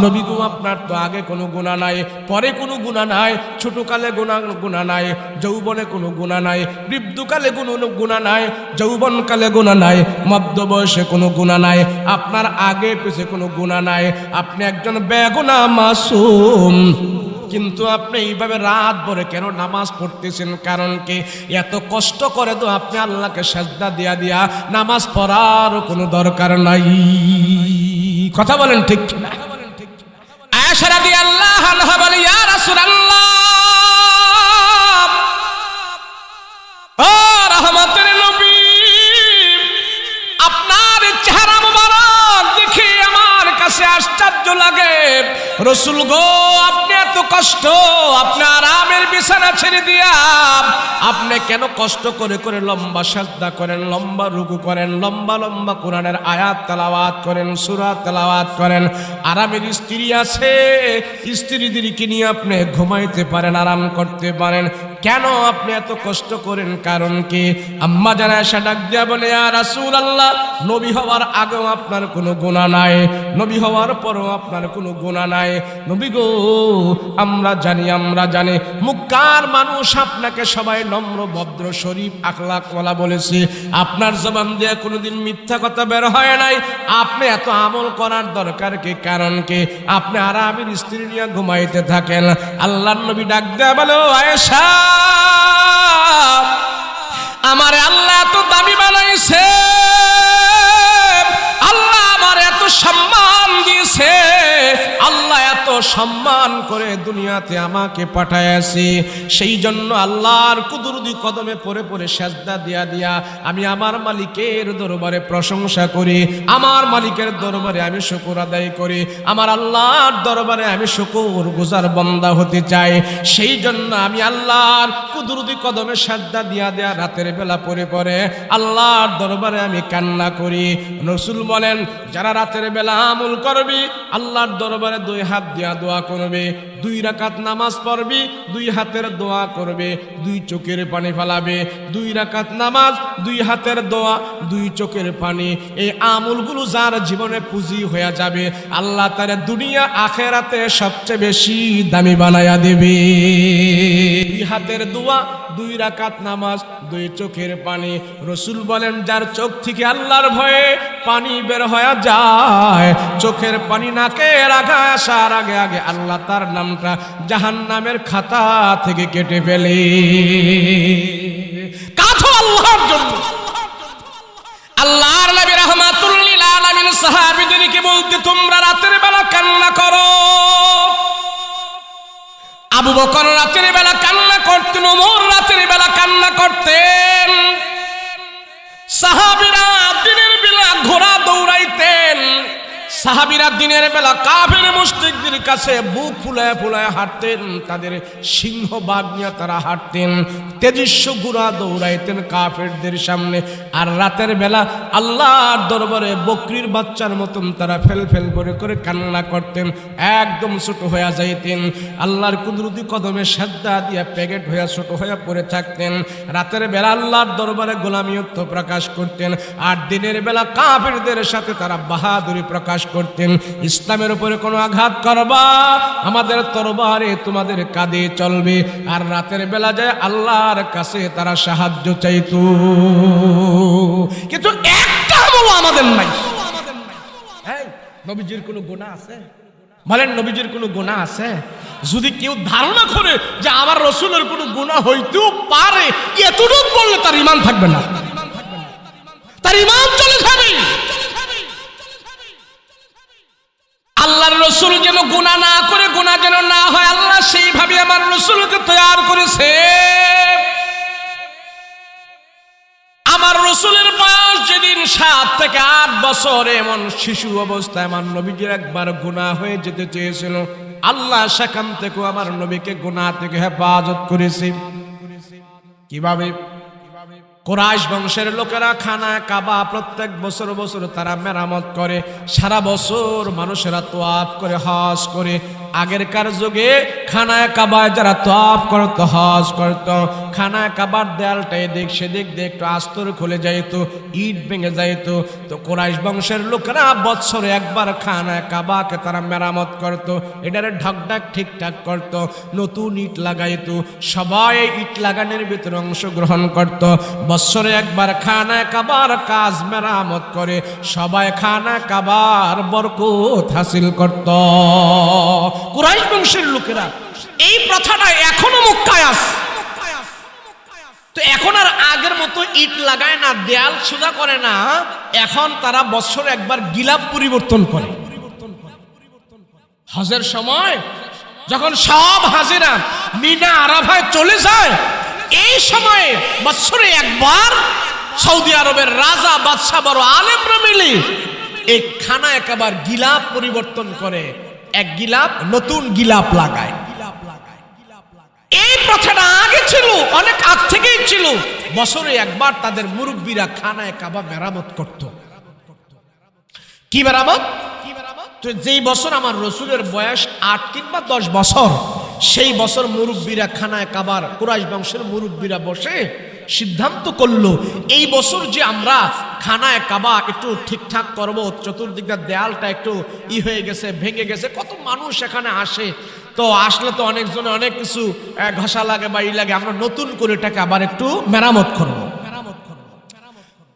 নবী গো, আপনার তো আগে কোনো গুনাহ নাই, পরে কোনো গুনাহ নাই, ছোটকালে গুনাহ নাই, যৌবনে কোনো গুনাহ নাই, বৃদ্ধকালে কোনো গুনাহ নাই, যৌবনকালে গুনাহ নাই, মধ্য বয়সে কোনো গুনাহ নাই, আপনার আগে পিছে কোনো গুনাহ নাই, আপনি একজন বেগুনাহ মাসুম। কিন্তু আপনি এইভাবে রাত ভরে কেন নামাজ পড়তেছেন? কারণ কি? এত কষ্ট করে তো আপনি আল্লাহকে সাজদা দিয়া দিয়া নামাজ পড়ার কোনো দরকার নাই। কথা বলেন ঠিক কিনা? আয়েশা রাদিয়াল্লাহু আনহা বলে, ইয়া রাসূলুল্লাহ, ও রহমতের নবী, আপনার চেহারা মোবারক দেখে আমার কাছে আশ্চর্য লাগে। রাসূল গো, আপনি এত কষ্ট, আপনি আরামের বিছানা ছেড়ে দিয়া আপনি কেন কষ্ট করে করে লম্বা সাজদা করেন, লম্বা রুকু করেন, লম্বা লম্বা কোরআনের আয়াত তেলাওয়াত করেন, সূরা তেলাওয়াত করেন? আরামের স্ত্রী আছে, স্ত্রীদেরকে নিয়ে আপনি ঘুমাইতে পারেন, আরাম করতে পারেন, কেন আপনি এত কষ্ট করেন? কারণ কি? আম্মা জান আয়েশা ডাক দিয়া বলে, ইয়া রাসূলুল্লাহ, নবী হওয়ার আগেও আপনার কোনো গুনাহ নাই, নবী হওয়ার পরও আপনার কোনো গুনাহ নাই। নবী গো, আমরা জানি মক্কার মানুষ আপনাকে সবাই নম্র, ভদ্র, শরীফ, আখলাকওয়ালা বলেছে, আপনার জবান দিয়ে কোনোদিন মিথ্যা কথা বের হয় নাই। আপনি এত আমল করার দরকার কি? কারণ কি? আপনি আরামের স্ত্রী নিয়ে ঘুমাইতে থাকেন। আল্লাহর নবী ডাক দেয়া বলে, আয়েশা, আমারে আল্লাহ এত দামি বানাইছে, আল্লাহ আমার এত সম্মান দিয়েছে, আল্লাহ এত সম্মান করে দুনিয়াতে আমাকে পাঠাইছে, সেই জন্য আল্লাহর কুদরতি কদমে পড়ে পড়ে সাজদা দিয়া দিয়া আমি আমার মালিকের দরবারে প্রশংসা করি, আমার মালিকের দরবারে আমি শুকর আদায় করি, আমার আল্লাহর দরবারে আমি শুকর গুজার বান্দা হতে চাই। সেই জন্য আমি আল্লাহর কুদরতি কদমে সাজদা দিয়া দিয়া রাতের বেলা পড়ে পড়ে আল্লাহর দরবারে আমি কান্না করি। রাসূল বলেন, যারা রাতের বেলা আমল করবি, আল্লাহর দরবারে দুই হাত দিয়া দোয়া করবে, 2 রাকাত নামাজ পড়বি, 2 হাতের দোয়া করবে, 2 চোখের পানি ফেলাবে, 2 রাকাত নামাজ, 2 হাতের দোয়া, 2 চোখের পানি, এই আমলগুলো যার জীবনে পুঁজি হয়ে যাবে, আল্লাহ তার দুনিয়া আখেরাতে সবচেয়ে বেশি দামি বানায়া দেবে। 2 হাতের দোয়া, 2 রাকাত নামাজ, 2 চোখের পানি। রাসূল বলেন, যার চোখ থেকে আল্লাহর ভয়ে পানি বের হয়ে যায়, চোখের পানি নাকে রাখা আসার আগে আগে আল্লাহ তার নামটা জাহান্নামের খাতা থেকে কেটে ফেলে। কাঁদো আল্লাহর জন্য। আল্লাহর নবী রাহমাতুল লিল আলামিন সাহাবীদেরকে বলতে, তোমরা রাতের বেলা কান্না করো। আবু বকর রাতের বেলা কান্না করতেন, ওমর রাতের বেলা কান্না করতেন, সাহাবীরা দিনের বেলা ঘোড়া দৌড়াইতেন, সাহাবীরা দিনের বেলা কাফের মুশরিকদের কাছে বুক ফুলায় ফুলায় হাঁটতেন, তাদের সিংহ বাঘ নিয়ে তারা হাঁটতেন, তেজস্ব ঘোড়া দৌড়াইতেন কাফেরদের সামনে। আর রাতের বেলা আল্লাহর দরবারে বকরির বাচ্চার মতন তারা ফেল ফেল করে কান্না করতেন, একদম ছোট হয়ে যাইতেন। আল্লাহর কুদরতি কদমে সাজদা দিয়া প্যাকেট হয়ে ছোট হয়ে পড়ে থাকতেন। রাতের বেলা আল্লাহর দরবারে গোলামিয়ত্ব প্রকাশ করতেন, আর দিনের বেলা কাফেরদের সাথে তারা বাহাদুরি প্রকাশ করতেন। ইসলামের উপরে কোনো আঘাত করবা, আমাদের তরবারে তোমাদের কাঁধে চলবে। আর রাতের বেলা যায় আল্লাহর কাছে তারা সাহায্য চাইতো, কিন্তু একটা আমল আমাদের নাই। নবীজির কোনো গুনাহ আছে? বলেন, নবীজির কোনো গুনাহ আছে? যদি কেউ ধারণা করে যে আমার রাসূলের কোনো গুনাহ হইতেও পারে, এতটুকু বললে তার ঈমান থাকবে না, তার ঈমান চলে যাবে। আল্লাহর রাসূল যেন গুনাহ না করে, গুনাহ যেন না হয়, আল্লাহ সেইভাবে আমার রাসূলকে তৈয়ার করেছে। আমার রাসূলের বয়স যেদিন 7 থেকে 8 বছর, এমন শিশু অবস্থায় আমার নবীজির একবার গুনাহ হয়ে যেতে চেয়েছিল, আল্লাহ সেখান থেকে আমার নবীকে গুনাহ থেকে হেফাজত করেছে। কিভাবে? কুরাইশ বংশের লোকেরা খানা কাবা প্রত্যেক বছর বছর তারা মেরামত করে, সারা বছর মানুষেরা তোয়াফ করে হজ করে। আগেরকার যুগে খানায় কাবায় যারা তোয়াফ করতো হজ করতো, খানায় কাবার দেয়ালটা এদিক সেদিক দিয়ে একটু আস্তর খুলে যাইত, ইট ভেঙে যাইত। তো কুরাইশ বংশের লোকেরা বছরে একবার খানায় কাবাকে তারা মেরামত করতো, এটারে ঢকঢাক ঠিকঠাক করতো, নতুন ইট লাগাইতো। সবাই ইট লাগানোর ভিতরে অংশগ্রহণ করত। বছরে একবার খানায় কাবার কাজ মেরামত করে সবাই খানা কাবার বরকত হাসিল করত। কুরাইশ বংশের লোকেরা এই প্রথাটা এখনো মক্কায় আছে। তো এখন আর আগের মতো ইট লাগায় না, দেয়াল সোজা করে না, এখন তারা বছরে একবার গিলাপ পরিবর্তন করে। হজের সময় যখন সব হাজিরা মিনা আরাফায় চলে যায়, এই সময়ে বছরে একবার সৌদি আরবের রাজা বাদশা বড় আলেমরা মিলে এই খানা একবার গিলাপ পরিবর্তন করে, এক গিলাপ নতুন গিলাপ লাগায়। এই প্রথাটা আগে ছিল, অনেক আগ থেকেই ছিল। বছরে একবার তাদের মুরব্বীরা খানায় কাবা মেরামত করত। কি মেরামত? তো যেই বছর আমার রসুলের বয়স 8 কিংবা 10 বছর, সেই বছর মুরব্বীরা খানায় কাবার কুরাইশ বংশের মুরব্বীরা বসে সিদ্ধান্ত করলো এই বছর যে আমরা খানায় কাবা একটু ঠিকঠাক করব, চতুর্দিকের দেয়ালটা একটু হয়ে গেছে, ভেঙে গেছে, কত মানুষ এখানে আসে, তো আসলে তো অনেকজনে অনেক কিছু ঘষা লাগে বা লাগে, আমরা নতুন করে এটাকে আবার একটু মেরামত করব।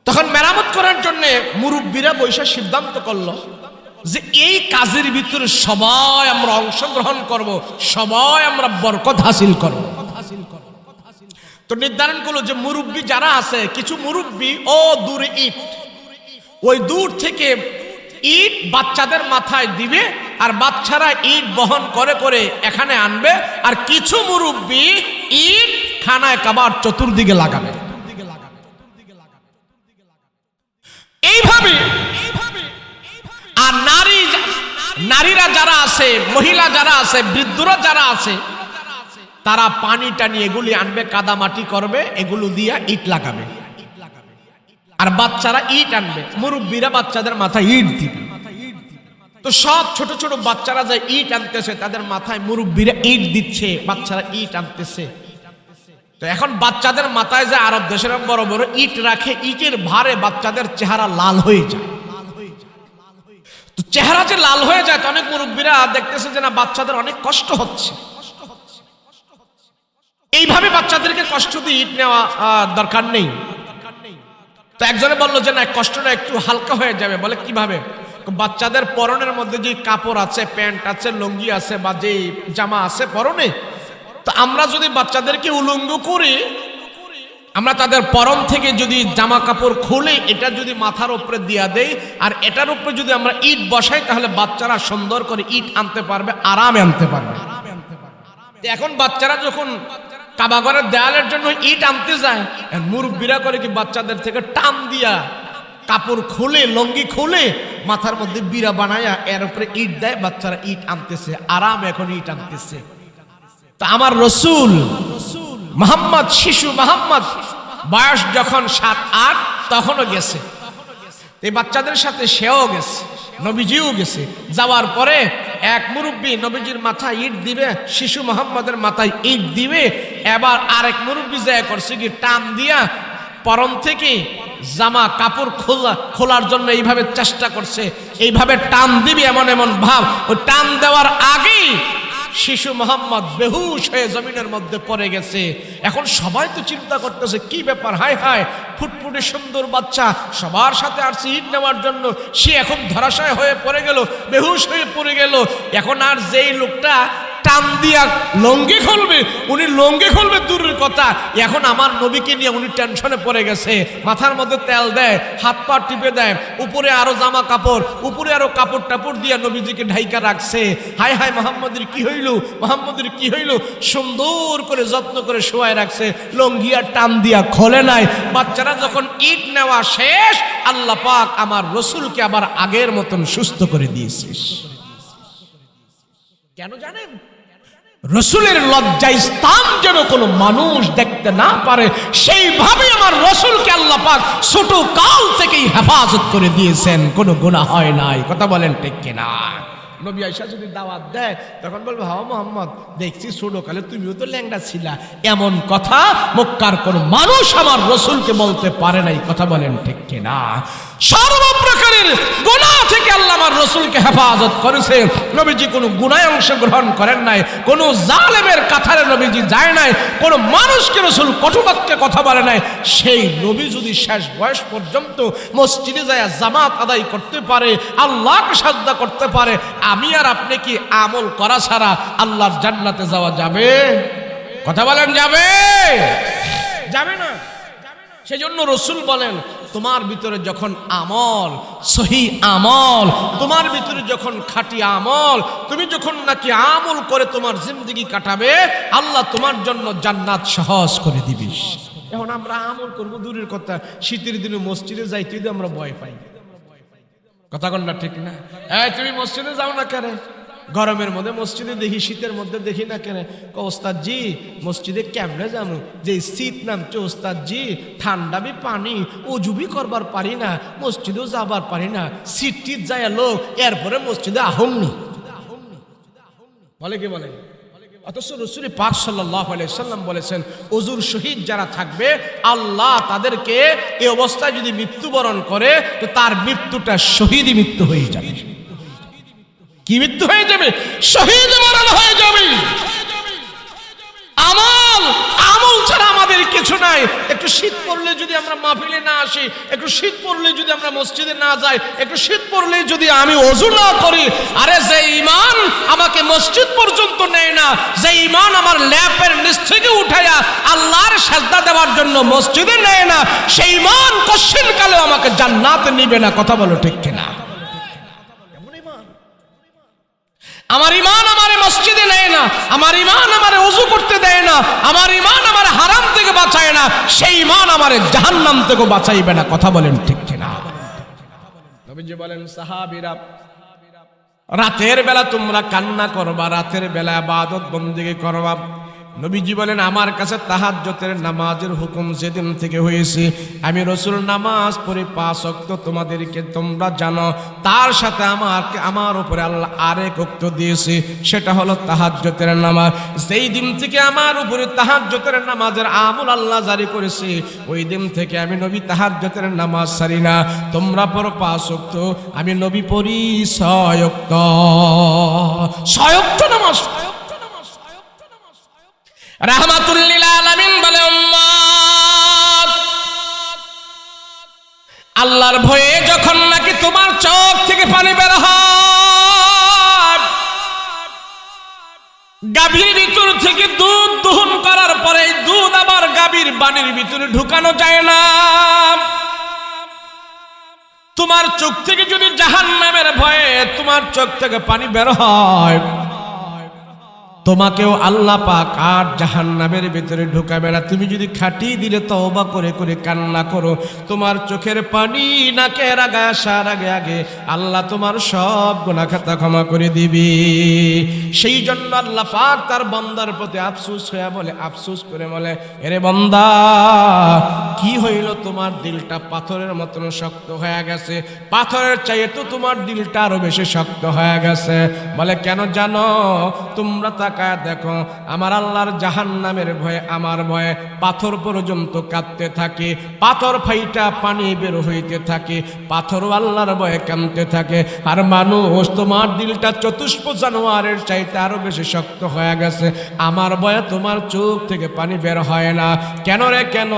তখন মেরামত করার জন্য মুরব্বীরা বৈশা সিদ্ধান্ত করলো যে এই কাজের ভিতরে সবাই আমরা অংশগ্রহণ করব, সবাই আমরা বরকত হাসিল করব। তো নির্ধারণ করলো যে মুরব্বী যারা আছে, কিছু মুরব্বী ও দূরে ইট, ওই দূর থেকে ইট বাচ্চাদের মাথায় দিবে, আর বাচ্চারা ইট বহন করে করে এখানে আনবে, আর কিছু মুরব্বী ইট খানায় কাবার চতুর্দিকে লাগাবে। এইভাবে আর নারীরা যারা আছে, মহিলা যারা আছে, বৃদ্ধরা যারা আছে, তারা পানি টানি এগুলি আনবে, কাদা মাটি করবে, এগুলো দিয়া ইট লাগাবে। আর বাচ্চারা ইট আনবে, মুরব্বীরা বাচ্চাদের মাথায় ইট দিবে। তো সব ছোট ছোট বাচ্চারা যায় ইট আনতেছে, তাদের মাথায় মুরব্বীরা ইট দিচ্ছে, বাচ্চারা ইট আনতেছে। তো এখন বাচ্চাদের মাথায় যে আরব দেশের বড় বড় ইট রাখে, ইটের ভারে বাচ্চাদের চেহারা লাল হয়ে যায়। তো চেহারা যে লাল হয়ে যায়, অনেক মুরব্বীরা দেখতেছে যে না, বাচ্চাদের অনেক কষ্ট হচ্ছে। এইভাবে বাচ্চাদেরকে কষ্ট দিয়ে ইট নেওয়া দরকার নেই। তো একজনে বললো যে না, কষ্টটা একটু হালকা হয়ে যাবে। বলে কিভাবে? বাচ্চাদের পরনের মধ্যে যে কাপড় আছে, প্যান্ট আছে, লুঙ্গি আছে, বা যে জামা আছে পরনে, তো আমরা যদি বাচ্চাদেরকে উলঙ্গ করি, আমরা তাদের পরন থেকে যদি জামা কাপড় খুলে এটা যদি মাথার উপরে দিয়া দেই, আর এটার উপরে যদি আমরা ইট বসাই, তাহলে বাচ্চারা সুন্দর করে ইট আনতে পারবে, আরামে আনতে পারবে। এখন বাচ্চারা যখন কাবাঘরের দেয়ালের জন্য ইট আনতে যায়, মুরব্বীরা করে কি বাচ্চাদের থেকে টান দিয়া কাপড় খুলে, লঙ্গি খুলে, মাথার মধ্যে বিড়া বানায়া এর উপরে ইট দেয়, বাচ্চারা ইট আনতেছে, আরাম এখন ইট আনতেছে। তা আমার রসুল মোহাম্মদ, শিশু মোহাম্মদ বয়স যখন 7-8, তখনও গেছে। এই বাচ্চাদের সাথে সেও গেছে, নবীজিও গেছে। যাওয়ার পরে এক মুরব্বী নবীজির মাথায় ইট দিবে, শিশু মোহাম্মদের মাথায় ইট দিবে। এবার আরেক মুরব্বী যায় করছে কি, টান দিয়া পরন থেকে জামা কাপড় খোলার জন্য এইভাবে চেষ্টা করছে, এইভাবে টান দিবি, এমন এমন ভাব। ওই টান দেওয়ার আগেই শিশু মোহাম্মদ বেহুশ হয়ে জমিনের মধ্যে পড়ে গেছে। এখন সবাই তো চিন্তা করতেছে কি ব্যাপার, হায় হায়, ফুটফুটে সুন্দর বাচ্চা, সবার সাথে আসছে ইট নেওয়ার জন্য, সে এখন ধরাশায় হয়ে পড়ে গেল, বেহুশ হয়ে পড়ে গেল। এখন আর যেই লোকটা টান দিয়া লঙ্গি খুলবে, উনি লঙ্গি খুলবে দূরের কথা, এখন আমার নবীকে নিয়ে উনি টেনশনে পড়ে গেছে। মাথার মধ্যে তেল দেয়, হাত পা টিপে দেয়, উপরে আরো জামা কাপড়, উপরে আরো কাপড় টাপড় দিয়া নবীজিকে ঢাইকা রাখছে। হায় হায়, মোহাম্মদের কি হইল, মোহাম্মদের কি হইল, সুন্দর করে যত্ন করে শোয়ায় রাখছে, লঙ্গি আর টান দিয়া খোলে নাই। বাচ্চারা যখন ইট নেওয়া শেষ, আল্লাহ পাক আমার রসুলকে আবার আগের মতন সুস্থ করে দিয়েছিস। কেন জানেন? রসুলের লজ্জা স্থান যেন কোনো মানুষ দেখতে না পারে, সেইভাবে আমার রসুলকে আল্লাহ পাক ছোট কাল থেকেই হেফাজত করে দিয়েছেন, কোনো গুনাহ হয় নাই। কথা বলেন ঠিক কিনা? নবী আয়েশা যদি দাওয়াত দেয় তখন বলবে, হ্যাঁ মোহাম্মদ, দেখছি ছোটকালে তুমিও তো ল্যাংড়া ছিলা, এমন কথা মক্কার কোন মানুষ আমার রসুলকে বলতে পারে নাই। কথা বলেন ঠিক কিনা? সর্বপ্রকারের গুনাহ থেকে আল্লাহ আমার রসুলকে হেফাজত করেছে। নবীজি কোনো গুনাহে অংশগ্রহণ করেন নাই, কোনো জালেমের কাতারে নবীজি যায় নাই, কোনো মানুষকে রসুল কটুবাক্যে কথা বলে নাই। সেই নবী যদি শেষ বয়স পর্যন্ত মসজিদে যায় জামাত আদায় করতে পারে, আল্লাহকে সাজদা করতে পারে, আমি আর আপনি কি আমল করা ছাড়া আল্লাহর জান্নাতে যাওয়া যাবে? কথা বলেন, যাবে? যাবে না। সেজন্য রসুল বলেন, তোমার ভিতরে যখন আমল, সহি আমল, তোমার ভিতরে যখন খাঁটি আমল, তুমি যখন নাকি আমল করে তোমার জিন্দেগি কাটাবে, আল্লাহ তোমার জন্য জান্নাত সহজ করে দিবি। এখন আমরা আমল করবো দূরের কথা, শীতের দিনে মসজিদে যাইতে আমরা ভয় পাই। কথা কন না ঠিক না? তুমি মসজিদে যাও না কেন? গরমের মধ্যে মসজিদে দেখি, শীতের মধ্যে দেখি না কেন? ওস্তাদ জি মসজিদে কেমনে যাবো, যে শীত নামছে ওস্তাদ জি, ঠান্ডা বি পানি, উজুবি করবার পারি না, মসজিদেও যাবার পারি না, শীত টিত যায় লোক, এরপরে মসজিদে আহমনি বলে কি বলে? অথচ রাসূল পাক সাল্লাল্লাহু আলাইহি সাল্লাম বলেছেন, ওযুর শহীদ যারা থাকবে আল্লাহ তাদেরকে এই অবস্থায় যদি মৃত্যুবরণ করে তো তার মৃত্যুটা শহীদি মৃত্যু হয়ে যাবে। কি মৃত্যু হয়ে যাবে? শহীদ মরণ হয়ে যাবে। আমল, আমল ছাড়া আমাদের কিছু নাই। একটু শীত পড়লে যদি আমরা মাহফিলে না আসি, একটু শীত পড়লে যদি আমরা মসজিদে না যাই, একটু শীত পড়লে যদি আমি ওযু না করি, আরে যে ঈমান আমাকে মসজিদ পর্যন্ত নেয় না, যে ঈমান আমার ল্যাপের নিচ থেকে উঠায়া আল্লাহর সাজদা দেওয়ার জন্য মসজিদে নেয় না, সেই ঈমান কশিন কালেও আমাকে জান্নাতে নিবে না। কথা বলো ঠিক কিনা? আমার ঈমান আমারে মসজিদে নেয় না, আমার ঈমান আমারে ওযু করতে দেয় না, আমার ঈমান আমার হারাম থেকে বাঁচায় না, সেই ঈমান আমারে জাহান্নাম থেকে বাঁচাইবে না। কথা বলেন ঠিক কিনা? নবীজি বলেন, সাহাবীরা রাতের বেলা তোমরা কান্না করবা, রাতের বেলা ইবাদত বন্দেগী করবা। নবীজি বলেন, আমার কাছে তাহাজ্জুদের নামাজের হুকুম যেদিন থেকে হয়েছে, আমি রাসূল নামাজ পড়ে 5 ওয়াক্ত তোমাদেরকে তোমরা জানো, তার সাথে আমার উপরে আল্লাহ আরেক ওয়াক্ত দিয়েছে, সেটা হলো তাহাজ্জুদের নামাজ। যেই দিন থেকে আমার উপরে তাহাজ্জুদের নামাজের আমল আল্লাহ জারি করেছে, ওই দিন থেকে আমি নবী তাহাজ্জুদের নামাজ ছাড়ি না। তোমরা পড়ো 5 ওয়াক্ত, আমি নবী পড়ি 6 ওয়াক্ত। 6 ওয়াক্ত নামাজ রাহমাতুল লিল আলামিন বলে, উম্মত আল্লাহর ভয়ে যখন নাকি তোমার চোখ থেকে পানি বের হয়, গাভীর ভিতর থেকে দুধ দহন করার পরে দুধ আবার গাভীর বাণীর ভিতরে ঢুকানো যায় না, তোমার চোখ থেকে যদি জাহান্নামের ভয়ে তোমার চোখ থেকে পানি বের হয়, তোমাকেও আল্লাহ পাক আর জাহান্নামের ভিতরে ঢুকাবে না। তুমি যদি খাটি দিলে তওবা করে করে কান্না করো, তোমার চোখের পানি নাকের আগে আসার আগে আগে আল্লাহ তোমার সব গুনাহ খাতা ক্ষমা করে দিবি। সেই জন্য আল্লাহ পাক তার বান্দার প্রতি আফসোস হয়ে বলে, আফসোস করে বলে, এরে বান্দা কি হইল, তোমার দিলটা পাথরের মতন শক্ত হয়ে গেছে, পাথরের চাইতে তো তোমার দিলটা আরো বেশি শক্ত হয়ে গেছে। বলে কেন জানো? তোমরা দেখো আমার আল্লাহর জাহান্নামের ভয়ে আমার ভয়ে পাথর পর্যন্ত কাঁদতে থাকে, পাথর ফাইটা পানি বের হইতে থাকে, পাথর আল্লাহর ভয়ে কাঁদতে থাকে। আর মানুষ তোমার দিলটা চতুষ্প জানোয়ারের চাইতে আরো বেশি শক্ত হয়ে গেছে, আমার ভয়ে তোমার চোখ থেকে পানি বের হয় না। কেন রে কেন?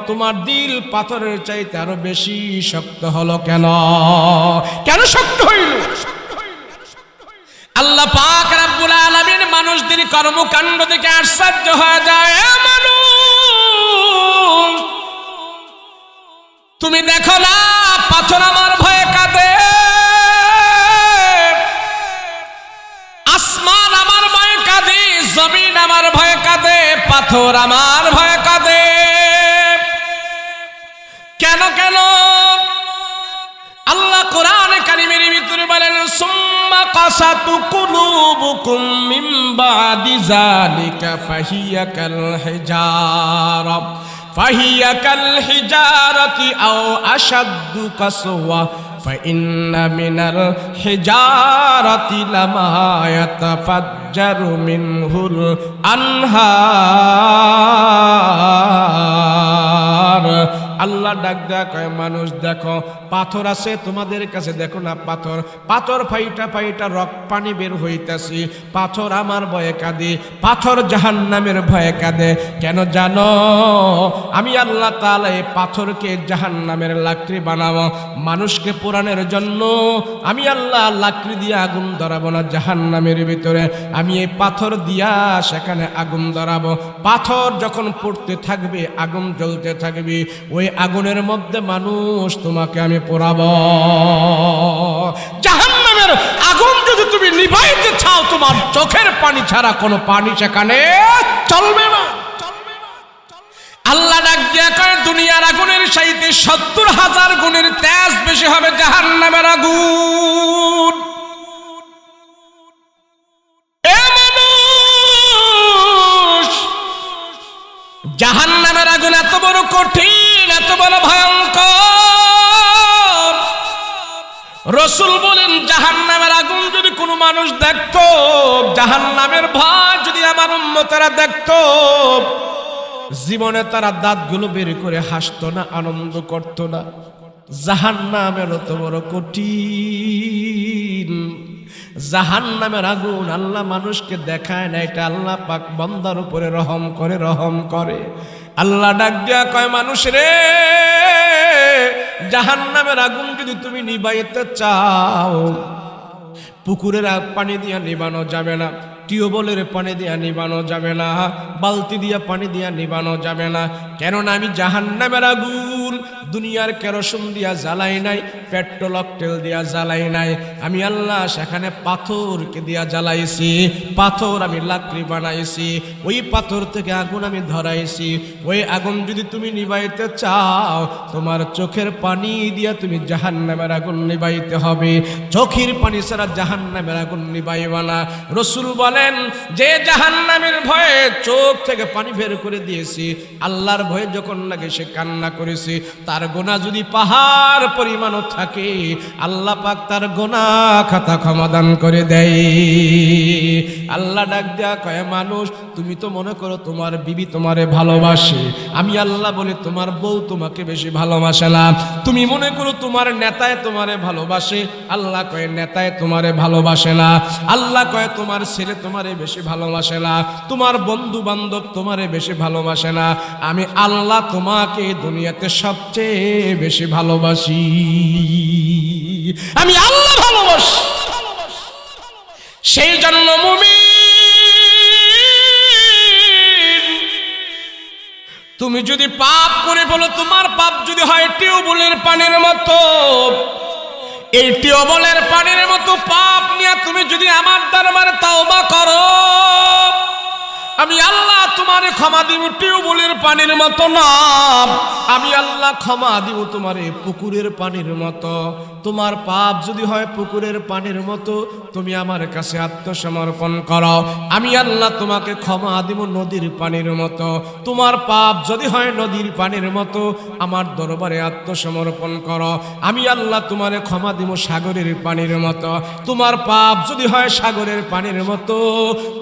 তোমার দিল পাথরের চাইতে আরো বেশি শক্ত হলো কেন? কেন শক্ত হইল? আল্লাহ পাক রব্বুল আলামিন মানুষদের কর্মকাণ্ড দেখে আশ্চর্য হয়ে যায়। মানুষ তুমি দেখো না, পাথর আমার ভয়ে কাঁদে, আসমান আমার ভয়ে কাঁদে, জমিন আমার ভয়ে কাঁদে, পাথর আমার ভয়ে কাঁদে। কেন কেন? আল্লাহ কোরআনে কারিমের ভিতরে বলেন, সুম্মা কাসাতু কুলুবুকুম মিন বাদি যালিকা ফাহিয়া কাল হিজারা ফাহিয়া কাল হিজারাতি আও আশাদ্দু কাসওয়া ফাইন্না মিনাল হিজারাতি লামা ইয়াতাফাজ্জারু মিনহুল আনহার। আল্লাহ ডাক দেয়া কয় মানুষ দেখো পাথর আছে তোমাদের কাছে, দেখো না পাথর, পাথর ফাইটা ফাইটা রক্ত পানি বের হইতাছি, পাথর আমার ভয়ে কাঁদে, পাথর জাহান্নামের ভয়ে কাঁদে। কেন জানো? আমি আল্লাহ তাআলা এই পাথরকে জাহান্নামের লাকড়ি বানাবো মানুষকে পোড়ানোর জন্য। আমি আল্লাহ লাকড়ি দিয়ে আগুন ধরাবো না জাহান্নামের ভিতরে, আমি এই পাথর দিয়া সেখানে আগুন ধরাবো। পাথর যখন পড়তে থাকবে আগুন জ্বলতে থাকবে, ওই আগুনের মধ্যে মানুষ তোমাকে আমি পোড়াবো। জাহান্নামের আগুন যদি তুমি নিভাইতে চাও, তোমার চোখের পানি ছাড়া কোনো পানি সেখানে চলবে না। আল্লাহ ডাক দিয়া কয় দুনিয়ার আগুনের চাইতে ৭০,০০০ গুণের তেজ বেশি হবে জাহান্নামের আগুন। এ মানুষ, জাহান্নামের আগুন এত বড় কঠিন, এত বড় ভয়ঙ্কর। রাসূল বলেন জাহান্নামের আগুন যদি কোনো মানুষ দেখতো, জাহান্নামের ভয় যদি আমার উম্মতেরা দেখতো, জীবনে তারা দাঁতগুলো বের করে হাসতো না, আনন্দ করত না। জাহান্নামের এত বড় কঠিন, জাহান্নামের আগুন আল্লাহ মানুষকে দেখায় না, এটা আল্লাহ পাক বান্দার উপরে রহম করে, রহম করে। আল্লাহ ডাক দিয়া কয় মানুষ রে, জাহান্নামের আগুন যদি তুমি নিভাইতে চাও, পুকুরের পানি দিয়া নিবানো যাবে না, টিউবওয়েলের পানি দিয়া নিবানো যাবে না, বালতি দিয়া পানি দিয়া নিবানো যাবে না। কেননা আমি জাহান্নামের আগুন দুনিয়ার কেরোসিন দিয়া জ্বালাই নাই, পেট্রোল তেল দিয়া জ্বালাই নাই, আমি আল্লাহ সেখানে পাথরকে দিয়া জ্বালাইছি, পাথর আমি লাকড়ি বানাইছি, ওই পাথর থেকে আগুন আমি ধরাইছি। ওই আগুন যদি তুমি নিভাইতে চাও, তোমার চোখের পানি দিয়া তুমি জাহান্নামের আগুন নিভাইতে হবে, চোখের পানি ছাড়া জাহান্নামের আগুন নিভাইবা না। রাসূল বলেন যে জাহান্নামের ভয়ে চোখ থেকে পানি বের করে দিয়েছি, আল্লাহর ভয়ে যখন নাকি সে কান্না করেছে, তার গুনাহ যদি পাহাড় পরিমাণও থাকে, আল্লাহ পাক তার গুনাহ খাতা ক্ষমাদান করে দেয়। আল্লাহ ডাক দেয়া কয় মানুষ, তুমি তো মনে করো তোমার বিবি তোমারে ভালোবাসে, আমি আল্লাহ বলি তোমার বউ তোমাকে বেশি ভালোবাসে না। তুমি মনে করো তোমার নেতায় তোমারে ভালোবাসে, আল্লাহ কয় নেতায় তোমারে ভালোবাসে না। আল্লাহ কয় তোমার ছেলে তোমারে বেশি ভালোবাসে না, তোমার বন্ধু বান্ধব তোমারে বেশি ভালোবাসে না, আমি আল্লাহ তোমাকে দুনিয়াতে সবচেয়ে বেশি ভালোবাসি, আমি আল্লাহ ভালোবাসি। সেই জন্য মুমিন, তুমি যদি পাপ করে বলো, তোমার পাপ যদি হয় টিউবওয়েলের পানির মতো, এই টিউবওয়েলের পানির মতো পাপ নিয়ে তুমি যদি আমার দরবারে তওবা করো, আমি আল্লাহ তোমারে ক্ষমা দিব টিউবওয়েলের পানির মতো না, আমি আল্লাহ ক্ষমা দিব তোমারে পুকুরের পানির মতো। তোমার পাপ যদি হয় পুকুরের পানির মতো, তুমি আমার কাছে আত্মসমর্পণ করো, আমি আল্লাহ তোমাকে ক্ষমা দিব নদীর পানির মতো। তোমার পাপ যদি হয় নদীর পানির মতো, আমার দরবারে আত্মসমর্পণ করো, আমি আল্লাহ তোমারে ক্ষমা দিব সাগরের পানির মতো। তোমার পাপ যদি হয় সাগরের পানির মতো,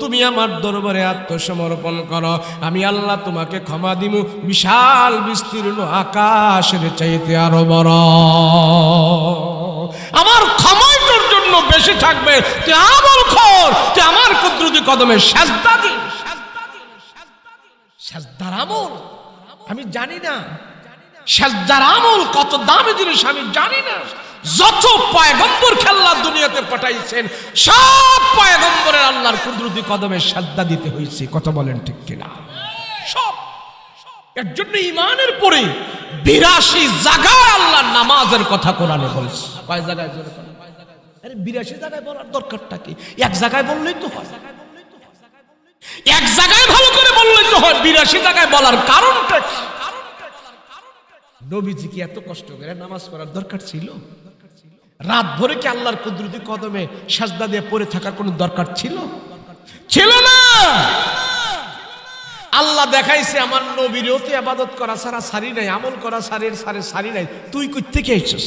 তুমি আমার দরবারে আত্মসমর্পণ করো, আমি আল্লাহ তোমাকে ক্ষমা দিব বিশাল বিস্তীর্ণ আকাশের চাইতে আরো বড়। আমার ক্ষমা তোর জন্য বেশি থাকবে, তুই আমল কর, তুই আমার কুদরতি কদমে সাজদা দি। সাজদার আমল আমি জানি না, সাজদার আমল কত দামি জিনিস আমি জানি না। যত পয়গম্বর আল্লাহ দুনিয়াতে পাঠাইছেন, সব পয়গম্বরের আল্লাহর কুদরতি কদমে সাজদা দিতে হয়েছে, কথা বলেন ঠিক কিনা? সব। এর জন্য ঈমানের পরে ৮২ জায়গায় আল্লাহ নামাজের কথা কোরআনে বলছে। কয় জায়গায়? আরে ৮২ জায়গায় বলার দরকারটা কি? এক জায়গায় বললেই তো হয়, এক জায়গায় ভালো করে বললেই তো হয়। ৮২ জায়গায় বলার কারণটা কি? নবীজি কি এত কষ্ট করে নামাজ পড়ার দরকার ছিল? রাত ভরে কি আল্লাহর কুদরতি কদমে সাজদা দিয়ে পড়ে থাকার কোনো দরকার ছিল? ছিল না। আল্লাহ দেখাইছে আমার নবীরও তো ইবাদত করা ছাড়া সারি নাই, আমল করা সারি নাই। তুই কই থেকে আইছস?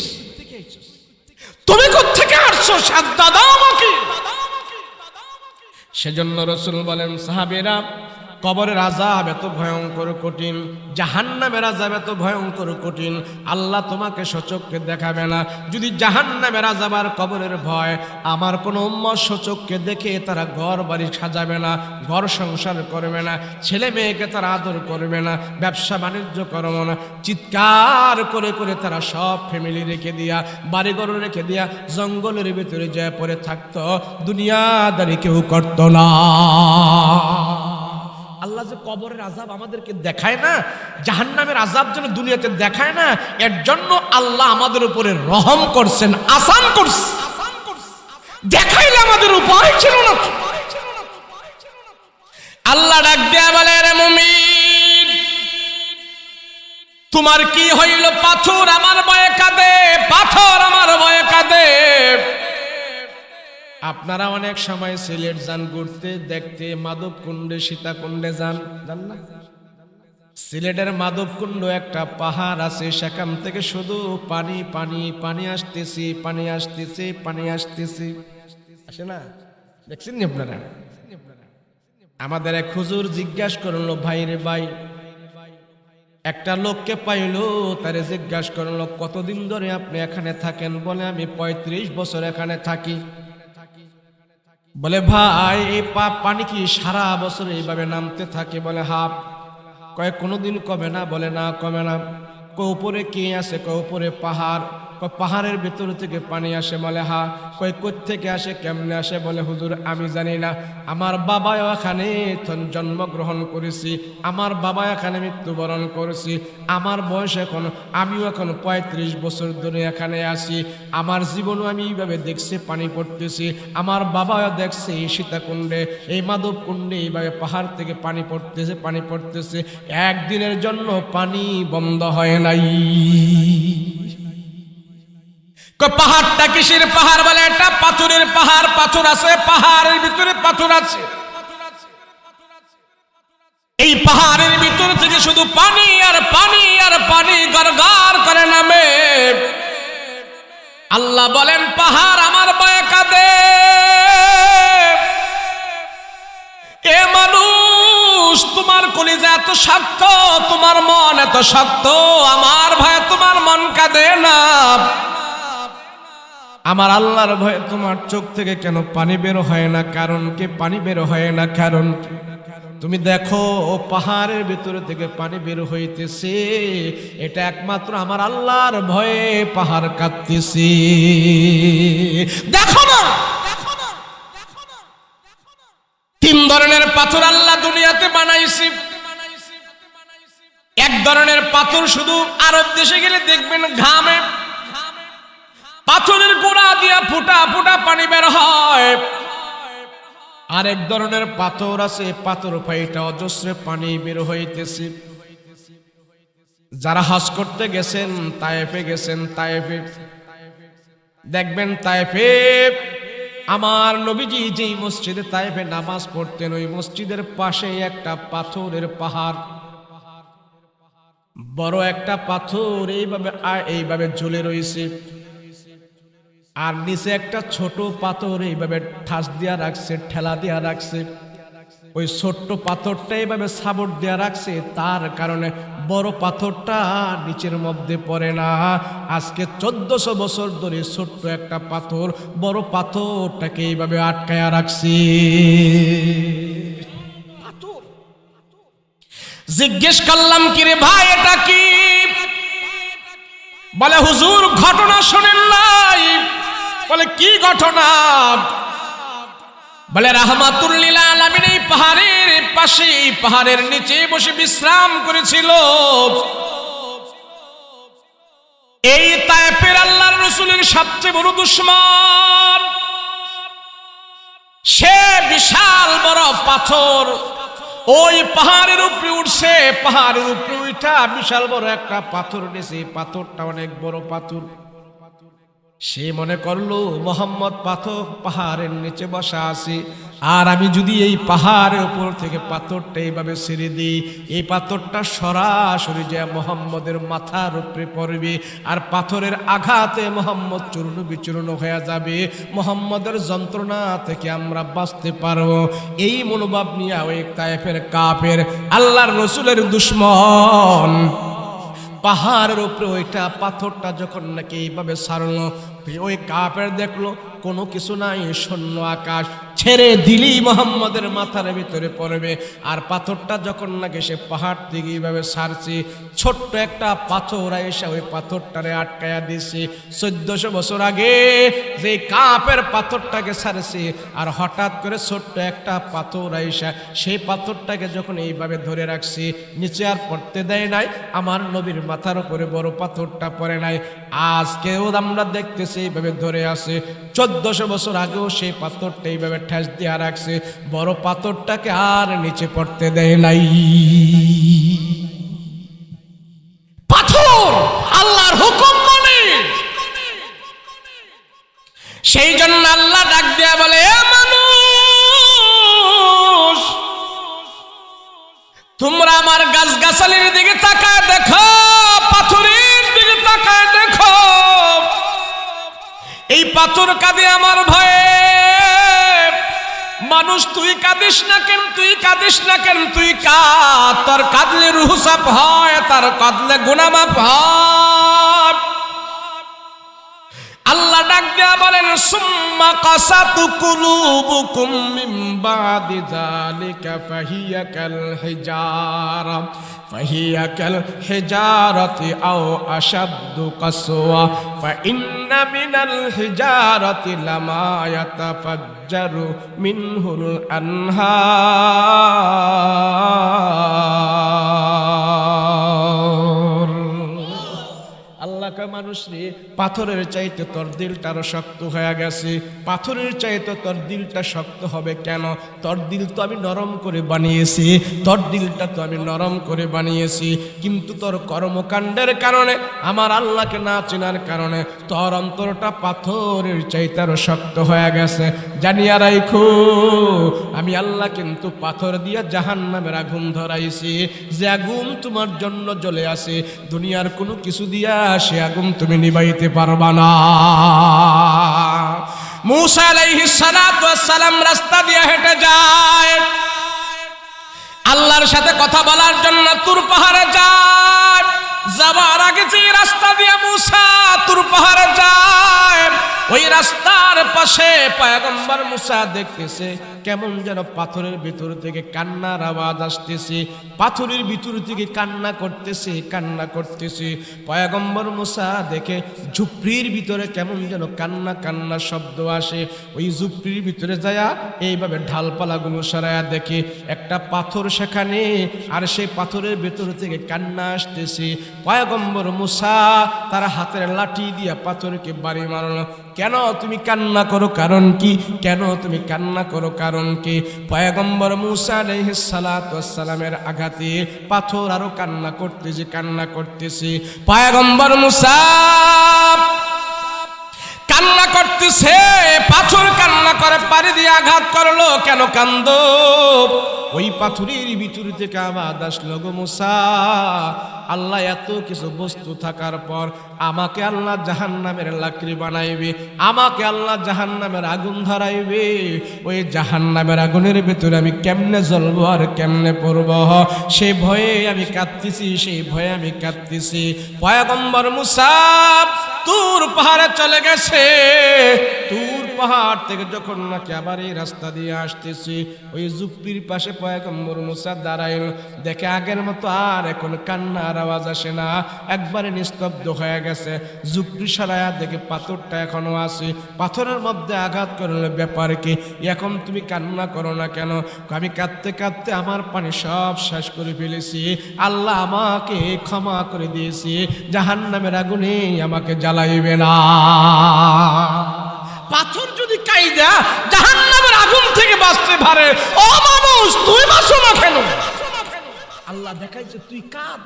তুমি কই থেকে আসছো? সাজদা দাও আমাকে। সেজন্য রাসূল বলেন, সাহাবীরা, কবরের আযাব এত ভয়ঙ্কর কঠিন, জাহান্নামের আযাব এত ভয়ঙ্কর কঠিন, আল্লাহ তোমাকে সচক্ষে দেখাবে না। যদি জাহান্নামের আযাব আর কবরের ভয় আমার কোনো উম্মত সচক্ষে দেখে তারা ঘর বাড়ি সাজাবে না, ঘর সংসার করবে না, ছেলে মেয়েকে তারা আদর করবে না, ব্যবসা বাণিজ্য করবে না, চিৎকার করে করে তারা সব ফ্যামিলি রেখে দিয়া, বাড়িঘর রেখে দিয়া জঙ্গলের ভিতরে যায় পড়ে থাকতো, দুনিয়াদারি কেউ করতো না। আল্লাহ যে কবরের আযাব আমাদেরকে দেখায় না, জাহান্নামের আযাব যেন দুনিয়াতে দেখায় না, এর জন্য আল্লাহ আমাদের উপরে রহম করছেন, আসান করছেন। দেখাইলে আমাদের উপায় ছিল না। আল্লাহ ডাক দেয়া বলে, রে মুমিন, তোমার কি হইল? পাথর আমার ভয়ে কাঁদে, পাথর আমার ভয়ে কাঁদে। আপনারা অনেক সময় সিলেট যান ঘুরতে, দেখতে, মাধবকুণ্ডে, সীতাকুণ্ডে যান না? সিলেটের মাধবকুণ্ড একটা পাহাড় আছে, সেখান থেকে শুধু পানি পানি পানি আসতেছে, পানি আসতেছে, পানি আসতেছে, আসে না? দেখছেন নি আপনারা? আমাদের এক হুজুর জিজ্ঞাসা করলো, ভাই রে ভাই, একটা লোককে পাইলো, তারে জিজ্ঞাসা করলো, কতদিন ধরে আপনি এখানে থাকেন? বলে, আমি 35 বছর এখানে থাকি। বলে, ভাই এই পানি কি সারা বছর এইভাবে নামতে থাকে? বলে, হ্যাঁ। কয়, কোনোদিন কমে না? বলে, না, কমে না। কয়, উপরে কে আছে? কয়, উপরে পাহাড়। কয়, পাহাড়ের ভেতর থেকে পানি আসে? বলে, হ্যাঁ। কয়, কোত্থেকে আসে, কেমনে আসে? বলে, হুজুর আমি জানি না, আমার বাবা এখানে জন্মগ্রহণ করেছি, আমার বাবা এখানে মৃত্যুবরণ করেছি, আমার বয়স এখন, আমিও এখন 35 বছর ধরে এখানে আসি, আমার জীবনও আমি এইভাবে দেখছি পানি পড়তেছি, আমার বাবাও দেখছে এই সীতাকুণ্ডে, এই মাধবকুণ্ডে এইভাবে পাহাড় থেকে পানি পড়তেছে, পানি পড়তেছে, একদিনের জন্য পানি বন্ধ হয় নাই। পাহাড়টা কিসের পাহাড়? বলে, এটা পাথরের পাহাড়। পাথর আছে, পাহাড়ের ভিতরে পাথর আছে। এই পাহাড়ের ভিতর থেকে শুধু পানি আর পানি আর পানি গড়গড় করে নামে। আল্লাহ বলেন, পাহাড় আমার ভয়ে কাঁদে। এ মানুষ, তোমার কলিজা এত শক্ত, তোমার মন এত শক্ত, আমার ভয়ে তোমার মন কাঁদে না। আমার আল্লাহর ভয়ে তোমার চোখ থেকে কেন পানি বের হয় না? কারণ কি পানি বের হয় না? কারণ তুমি দেখো, পাহাড়ের ভিতর থেকে পানি বের হইতেছে, এটা একমাত্র আমার আল্লাহর ভয়ে পাহাড় কাঁদতেছে। দেখো না, তিন ধরনের পাথর আল্লাহ দুনিয়াতে বানাইছে। এক ধরনের পাথর শুধু আরব দেশে গেলে দেখবেন ঘামে, পাথরের গোড়া দিয়া ফুটা ফুটা পানি বের হয়। আরেক ধরনের পাথর আছে, পাথর ফাইটা অজস্রে পানি বের হইতেছে। যারা হজ করতে গেছেন, তায়েফে গেছেন, তায়েফে দেখবেন, তায়েফে আমার নবীজি যেই মসজিদে তায়েফে নামাজ পড়তেন, ওই মসজিদের পাশে একটা পাথরের পাহাড়, বড় একটা পাথর এইভাবে ঝুলে রয়েছে। আর নিচে একটা ছোট পাথর এইভাবে ঠাস দিয়া রাখছে, ঠেলা দিয়া রাখছে। ওই ছোট্ট পাথরটা এইভাবে সাবট দিয়া রাখছে, তার কারণে বড় পাথরটা নিচের মধ্যে পড়ে না। আজকে 1400 বছর ধরে ছোট্ট একটা পাথর বড় পাথরটাকে এইভাবে আটকায়া রাখছে। জিজ্ঞেস করলাম, কি রে ভাই এটা কি? বলে, হুজুর ঘটনা শোনেন নাই? বলে, কি ঘটনা? বলে, রাহমাতুল লিল আলামিন এই পাহাড়ের পাশে, পাহাড়ের নিচে বসে বিশ্রাম করেছিল। এই তায়েফের আল্লাহর রাসূলের সবচেয়ে বড় দুশমন, সে বিশাল বড় পাথর ওই পাহাড়ের উপরে উঠছে। পাহাড়ের উপরে উঠা বিশাল বড় একটা পাথর নিয়েছে, পাথরটা অনেক বড় পাথর। সে মনে করলো মোহাম্মদ পাহাড়ের নিচে বসা আছে, আর আমি যদি এই পাহাড়ের উপর থেকে পাথরটা এইভাবে ছেড়ে দিই, এই পাথরটা সরাসরি যে মোহাম্মদের মাথার উপরে পড়বে, আর পাথরের আঘাতে মোহাম্মদ চূর্ণ বিচূর্ণ হয়ে যাবে, মোহাম্মদের যন্ত্রণা থেকে আমরা বাঁচতে পারবো। এই মনোভাব নিয়ে ওই তায়েফের কাফের আল্লাহর রসুলের দুশমন পাহাড়ের উপরে ওইটা পাথরটা যখন নাকি এইভাবে ছাড়লো, ওই কাফের দেখলো কোনো কিছু নাই, শূন্য আকাশ, ছেড়ে দিলেই মোহাম্মদের মাথার ভিতরে পড়বে। আর পাথরটা যখন নাকি সে পাহাড় থেকে এইভাবে ছাড়ছে, ছোট্ট একটা পাথর এসে ওই পাথরটারে আটকায়া দিছে। 1400 বছর আগে যে কাফের পাথরটাকে ছাড়ছে, আর হঠাৎ করে ছোট্ট একটা পাথর এসে সেই পাথরটাকে যখন এইভাবে ধরে রাখছে, নিচে আর পড়তে দেয় নাই, আমার নবীর মাথার উপরে বড় পাথরটা পড়ে নাই। আজকেও আমরা দেখতেছি এইভাবে ধরে আছে। 1400 বছর আগেও সেই পাথরটা এইভাবে ঠেস দিয়ে রাখছে, বড় পাথরটাকে আর নিচে পড়তে দেয় নাই। পাথর আল্লাহর হুকুম মানে, সেই জন্য আল্লাহ ডাক দিয়া বলে, এ মানুষ, তোমরা আমার গাছগাছালির দিকে তাকায় দেখো, পাথরের দিকে তাকায় দেখো। এই পাথর কাঁদে আমার ভয়ে। মানুষ তুই কাঁদিস না কেন, তুই কাঁদিস না কেন, তুই কাঁদ, তোর কাঁদলে রূহ সাফ হয়, তার কাঁদলে গুনাহ মাফ হয়। আল্লাহ ডাক দিয়া বলেন, সুম্মা কাসাত কুলুবুকুম মিন বাদি যালিকা ফাহিয়া কাল হিজারা ফাহিয়া কাল হিজারাতি আও আশাদ্দু কাসওয়া ফাইন্না মিনাল হিজারাতি লামা ইয়াতাফাজ্জারু মিনহুল আনহার। আল্লাহকে মানুষ রে, পাথরের চাইতে তোর দিলটা আরো শক্ত হয়ে গেছে। পাথরের চাইতে তোর দিলটা শক্ত হবে কেন? তোর দিল তো আমি নরম করে বানিয়েছি, তোর দিলটা তো আমি নরম করে বানিয়েছি, কিন্তু তোর কর্মকাণ্ডের কারণে, আমার আল্লাহকে না চেনার কারণে তোর অন্তরটা পাথরের চাইতে আরো শক্ত হয়ে গেছে। জানিয়া রাখো, আমি আল্লাহ কিন্তু পাথর দিয়া জাহান্নামের আগুন ধরাইছি, যে আগুন তোমার জন্য জ্বলে আছে, দুনিয়ার কোনো কিছু দিয়া সে আগুন তুমি নিভাইতে পারবা না। মূসা আলাইহিস সালাতু ওয়াস সালাম রাস্তা দিয়ে হেঁটে যায়, আল্লাহর সাথে কথা বলার জন্য তুর পাহাড়ে যায়। যাবার আগে যে রাস্তা দিয়ে মূসা তুর পাহাড়ে যায়, ওই রাস্তার পাশে পয়গম্বর মূসা দেখতেছে কেমন যেন পাথরের ভিতর থেকে কান্নার আওয়াজ আসতেছে, পাথরের ভিতর থেকে কান্না করতেছে। পয়গম্বর মূসা দেখে ঝুপড়ির ভিতরে কেমন যেন কান্না কান্না শব্দ আসে। ওই ঝুপড়ির ভিতরে যায়া এইভাবে ঢালপালাগুলো সরায়া দেখে একটা পাথর সেখানে, আর সেই পাথরের ভিতর থেকে কান্না আসতেছে। পয়গম্বর মূসা তার হাতের লাঠি দিয়া পাথরকে বাড়ি মারলো। কেন তুমি কান্না করো, কারণ কি? কেন তুমি কান্না করো, কারণ কি? পয়গম্বর মূসা আলাইহিস সালাতু ওয়াস সালামের আঘাতে পাথর আরো কান্না করতেছে। পয়গম্বর মূসা কান্না করতেছে, পাথর কান্না করে পাড়ি দিয়ে আঘাত করলো। কেন কান্দো? ওই পাথরের ভিতর থেকে আওয়াজ আসলো, গো মূসা, আল্লাহ এত কিছু বস্তু থাকার পর আমাকে আল্লাহ জাহান্নামের লাকড়ি বানাইবে, আমাকে আল্লাহ জাহান্নামের আগুন ধরাইবে। ওই জাহান্নামের আগুনের ভিতরে আমি কেমনে জ্বলবো আর কেমনে পড়ব, সেই ভয়ে আমি কাঁদতেছি। পয়গম্বর মূসা তুর পাহাড়ে চলে গেছে। তুর পাহাড় থেকে যখন নাকি আবার এই রাস্তা দিয়ে আসতেছি, ওই ঝুপড়ির পাশে পয়গম্বর মূসা দাঁড়াইল। দেখে আগের মতো আর এখন কান্নার আওয়াজ আসে না, একবারে নিস্তব্ধ হয়ে গেছে। ঝুপড়ি সরায়া দেখে পাথরটা এখনো আছে, পাথরের মধ্যে আঘাত করলে ব্যাপার কি? এখন তুমি কান্না করো না কেন? আমি কাঁদতে কাঁদতে আমার পানি সব শেষ করে ফেলেছি, আল্লাহ আমাকে ক্ষমা করে দিয়েছি, জাহান্নামের আগুনে আমাকে জ্বালাইবে না। পাথর যদি কাইদা জাহান্নামের আগুন থেকে বাঁচতে পারে, ও মানুষ তুই বাঁচো না কেন? আল্লাহ দেখাইছে তুই কাঁদ,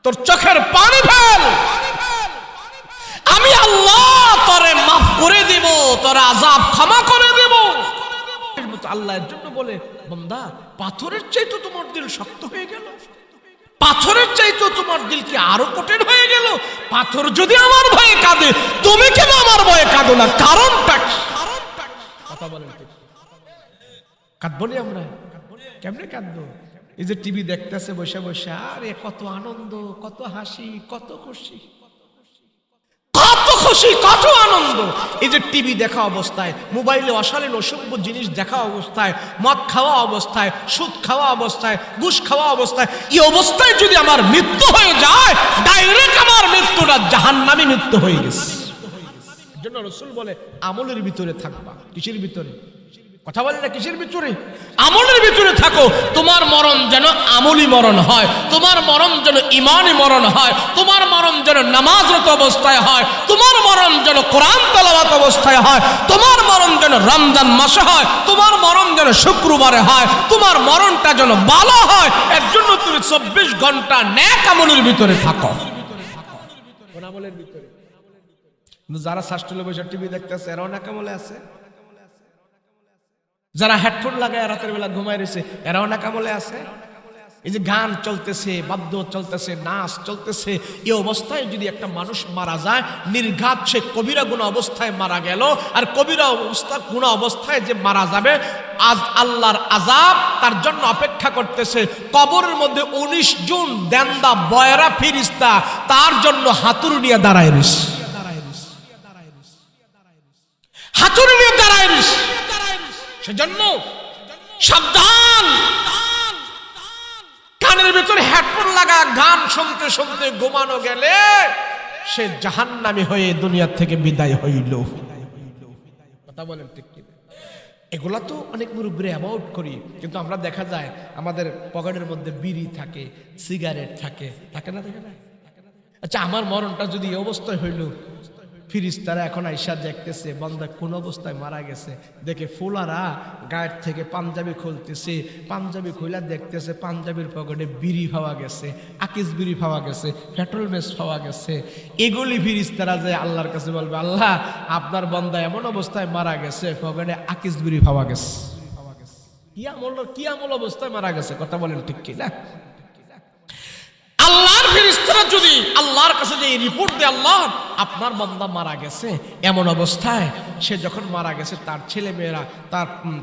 তোর চোখের পানি ফেল, আমি আল্লাহ তোরে করে দিব, তোর আযাব ক্ষমা করে দেব। আল্লাহ এর জন্য বলে, বান্দা পাথরের চাইতে তোমার দিল শক্ত হয়ে গেল, পাথরের চাইতে তোমার দিল কি আরো কঠিন হয়ে গেল? পাথর যদি আমার ভয়ে কাঁদে, তুমি কেন আমার ভয়ে কাঁদো না? কারণটা কি? কথা বলেন, কাঁদবো নি আমরা? কেমনে কাঁদবো? এই যে টিভি দেখতেছে বসে বসে, আরে কত আনন্দ, কত হাসি, কত খুশি, কত খুশি, কত আনন্দ। এই যে টিভি দেখা অবস্থায়, মোবাইলে অশালীন অসভ্য জিনিস দেখা অবস্থায়, মদ খাওয়া অবস্থায়, সুদ খাওয়া অবস্থায়, ঘুষ খাওয়া অবস্থায়, এই অবস্থায় যদি আমার মৃত্যু হয়ে যায়, ডাইরেক্ট আমার মৃত্যুটা জাহান্নামী মৃত্যু হয়ে গেছে। এর জন্য রাসূল বলে, আমলের ভিতরে থাকবা। কিসের ভিতরে? কথা বলে না, কিসের ভিতরে? আমলের ভিতরে থাকো। তোমার মরণ যেন আমলি মরণ হয়, তোমার মরণ যেন ঈমানি মরণ হয়, তোমার মরণ যেন নামাজরত অবস্থায় হয়, তোমার মরণ যেন কোরআন তেলাওয়াত অবস্থায় হয়, তোমার মরণ যেন রমজান মাসে হয়, তোমার মরণ যেন শুক্রবারে হয়, তোমার মরণটা যেন ভালো হয়। এর জন্য তুমি 24 ঘন্টা নেক আমলের ভিতরে থাকো। কোন আমলের ভিতরে? যারা শাস্ত্রীয় বসে টিভি দেখতেছে এরাও নেক আমলে আছে, যারা হেডফোন লাগায় রাতের বেলা ঘুমায় রয়েছে এরাও না কামলে আছে। এই যে গান চলতেছে, বাদ্য চলতেছে, নাচ চলতেছে, এই অবস্থায় যদি একটা মানুষ মারা যায়, নির্ঘাত সে কবিরা গুনাহ অবস্থায় মারা গেল। আর কবিরা গুনাহ অবস্থায় যে মারা যাবে, আজ আল্লাহর আযাব তার জন্য অপেক্ষা করতেছে। কবরের মধ্যে 19 জন দেন্দা বয়রা ফেরেশতা তার জন্য হাতুড়ি নিয়ে দাঁড়ায় রয়েছে, হাতুড়ি নিয়ে দাঁড়ায় রয়েছে। সেজন্য সাবধান, কানের ভিতরে হেডফোন লাগা গান শুনতে শুনতে ঘুমানো গেলে সে জাহান্নামী হয়ে দুনিয়া থেকে বিদায় হইল। কথা বলেন ঠিক কি? এগুলা তো অনেক মুরব্বী অ্যাভয়েড করি, কিন্তু আমরা দেখা যায় আমাদের পকেটের মধ্যে বিড়ি থাকে, সিগারেট থাকে, থাকে না? থাকে না? আচ্ছা, আমার মরণটা যদি এই অবস্থায় হইল, ফিরিস্তারা এখন আইসা দেখতেছে বান্দা কোন অবস্থায় মারা গেছে, দেখে ফুলারা গায়ের থেকে পাঞ্জাবি খুলতেছে, পাঞ্জাবি খুলে দেখতেছে পাঞ্জাবির পকেটে বিড়ি পাওয়া গেছে, আকিস বিড়ি পাওয়া গেছে, পেট্রোল মেস পাওয়া গেছে। এগুলি ফিরিস্তারা যে আল্লাহর কাছে বলবে, আল্লাহ আপনার বান্দা এমন অবস্থায় মারা গেছে, পকেটে আকিস বিড়ি পাওয়া গেছে। কি আমল অবস্থায় মারা গেছে? কথা বলেন ঠিক কি না? আল্লাহর ফেরেশতারা যদি আল্লাহর কাছে যে রিপোর্ট দেয়, আল্লাহ আপনার বান্দা মারা গেছে এমন অবস্থায়, সে যখন মারা গেছে তার ছেলে মেয়েরা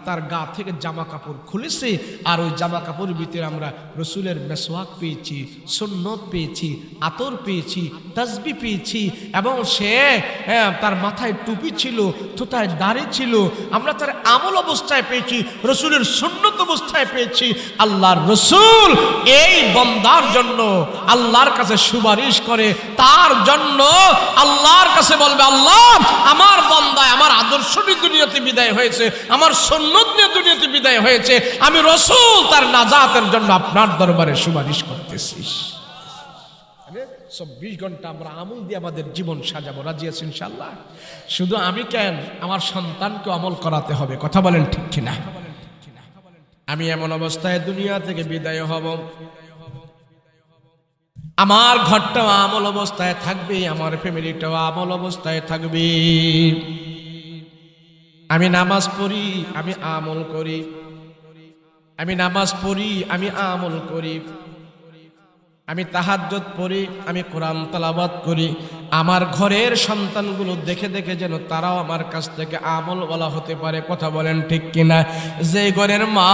তার গা থেকে জামা কাপড় খুলেছে, আর ওই জামা কাপড়ের ভিতরে আমরা রসুলের মেসওয়াক পেয়েছি, সুন্নত পেয়েছি, আতর পেয়েছি, তাসবিহ পেয়েছি, এবং সে তার মাথায় টুপি ছিল, থোতায় দাড়ি ছিল, আমরা তার আমল অবস্থায় পেয়েছি, রসুলের সুন্নত অবস্থায় পেয়েছি। আল্লাহর রসুল এই বান্দার জন্য আল্লাহর কাছে সুপারিশ করে, তার জন্য আল্লাহর কাছে বলবে, আল্লাহ আমার বান্দা আমার আদর্শ নিয়ে দুনিয়াতে বিদায় হয়েছে, আমার সুন্নত নিয়ে দুনিয়াতে বিদায় হয়েছে, আমি রাসূল তার নাজাতের জন্য আপনার দরবারে সুপারিশ করতেছি। 24 ঘন্টা আমরা আমল দিয়ে আমাদের জীবন সাজাবো। রাজি আছেন ইনশাআল্লাহ? শুধু আমি কেন, আমার সন্তানকে আমল করাতে হবে। কথা বলেন ঠিক কিনা? আমি এমন অবস্থায় দুনিয়া থেকে বিদায় হব, আমার ঘরটাও আমল অবস্থায় থাকবে, আমার ফ্যামিলিটাও আমল অবস্থায় থাকবে। আমি নামাজ পড়ি, আমি আমল করি, আমি নামাজ পড়ি, আমি আমল করি, আমি তাহাজ্জুদ পড়ি, আমি কোরআন তেলাওয়াত করি। আমার ঘরের সন্তানগুলো দেখে দেখে যেন তারাও আমার কাছ থেকে আমলওয়ালা হতে পারে। কথা বলেন ঠিক কিনা? যে ঘরের মা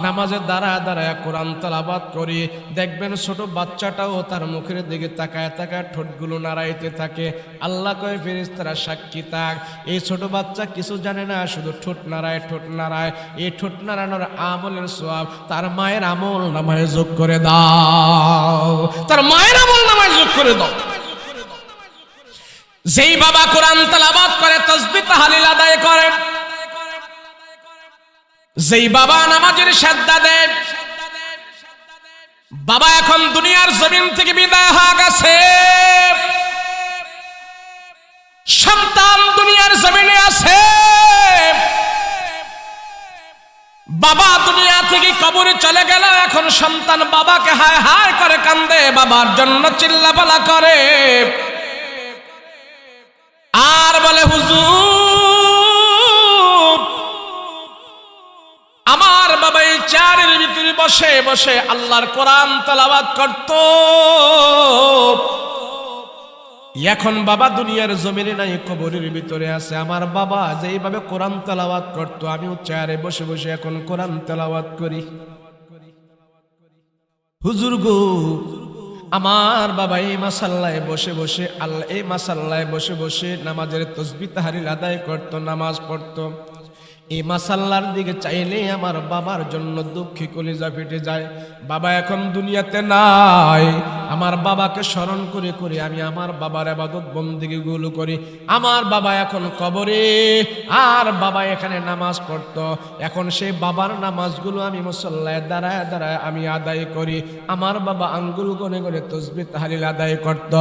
নামাজে দাঁড়ায় দাঁড়ায় কোরআন তেলাওয়াত করে, দেখবেন ছোট বাচ্চাটাও তার মুখের দিকে তাকায় তাকায় ঠোঁটগুলো নাড়াইতে থাকে। আল্লাহ কয় ফেরেশতারা সাক্ষী থাক, এই ছোট বাচ্চা কিছু জানে না, শুধু ঠোঁট নাড়ায় ঠোঁট নাড়ায়। এই ঠোঁট নাড়ানোর আমলের সওয়াব তার মায়ের আমল নামায় যোগ করে দাও, তার মায়ের আমল নামায় যোগ করে দাও। যেই বাবা কোরআন তেলাওয়াত করে, তাসবিহ তাহলিল আদায় করে, যেই বাবা নামাজের সাজদা দেয়, বাবা এখন দুনিয়ার জমিন থেকে বিদায় হয়ে গেছে, সন্তান দুনিয়ার জমিনে আছে। বাবা দুনিয়া থেকে কবরে চলে গেল, এখন সন্তান বাবাকে হায় হায় করে কান্দে, বাবার জন্য চিল্লাপালা করে। আর বলে, হুজুর আমার বাবা এই চেয়ারের ভিতরে বসে বসে আল্লাহর কোরআন তেলাওয়াত করত। এখন বাবা দুনিয়ার জমিনে নাই, কবরের ভিতরে আছে। আমার বাবা যেইভাবে কোরআন তেলাওয়াত করত, আমিও চেয়ারে বসে বসে এখন কোরআন তেলাওয়াত করি। হুজুর গো, আমার বাবা এই মাসাল্লায় বসে বসে বসে বসে নামাজের তাসবিহ তাহলিল আদায় করত, নামাজ পড়তো। এই মাসাল্লার দিকে চাইলে আমার বাবার জন্য দুঃখী কলিজা ফেটে যায়। বাবা এখন দুনিয়াতে নাই, আমার বাবাকে স্মরণ করে করে আমি আমার বাবার ইবাদত বন্দেগী গুলো করি। আমার বাবা এখন কবরে, আর বাবা এখানে নামাজ পড়তো। এখন সেই বাবার নামাজগুলো আমি মুসল্লায় দাঁড়ায় দাঁড়ায় আমি আদায় করি। আমার বাবা আঙ্গুল গনে গনে তাসবিহ তাহলিল আদায় করত।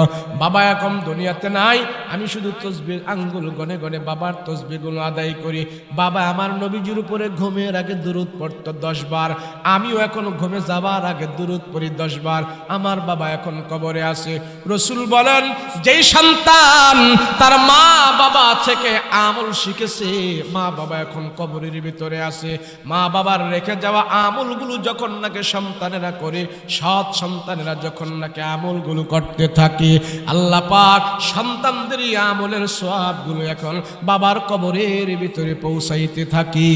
বাবা এখন দুনিয়াতে নাই, আমি শুধু তাসবিহ আঙ্গুল গনে গনে বাবার তাসবিহগুলো আদায় করি। বাবা আমার নবীজির উপরে ঘুমের আগে দুরূদ পড়তো 10 বার, আমিও এখন ঘুমে যাবার আগে দুরূদ পড়ি 10 বার। আমার বাবা এখন কবরে আছে। রাসূল বলেন, যেই সন্তান তার মা বাবা থেকে আমল শিখেছে, মা বাবা এখন কবরের ভিতরে আছে। মা বাবার রেখে যাওয়া আমলগুলো যখন নাকি সন্তানেরা করে, সৎ সন্তানেরা যখন নাকি আমলগুলো করতে থাকে, আল্লাহ পাক সন্তানদের আমলের সওয়াবগুলো এখন বাবার কবরের ভিতরে পৌঁছাইতে থাকে।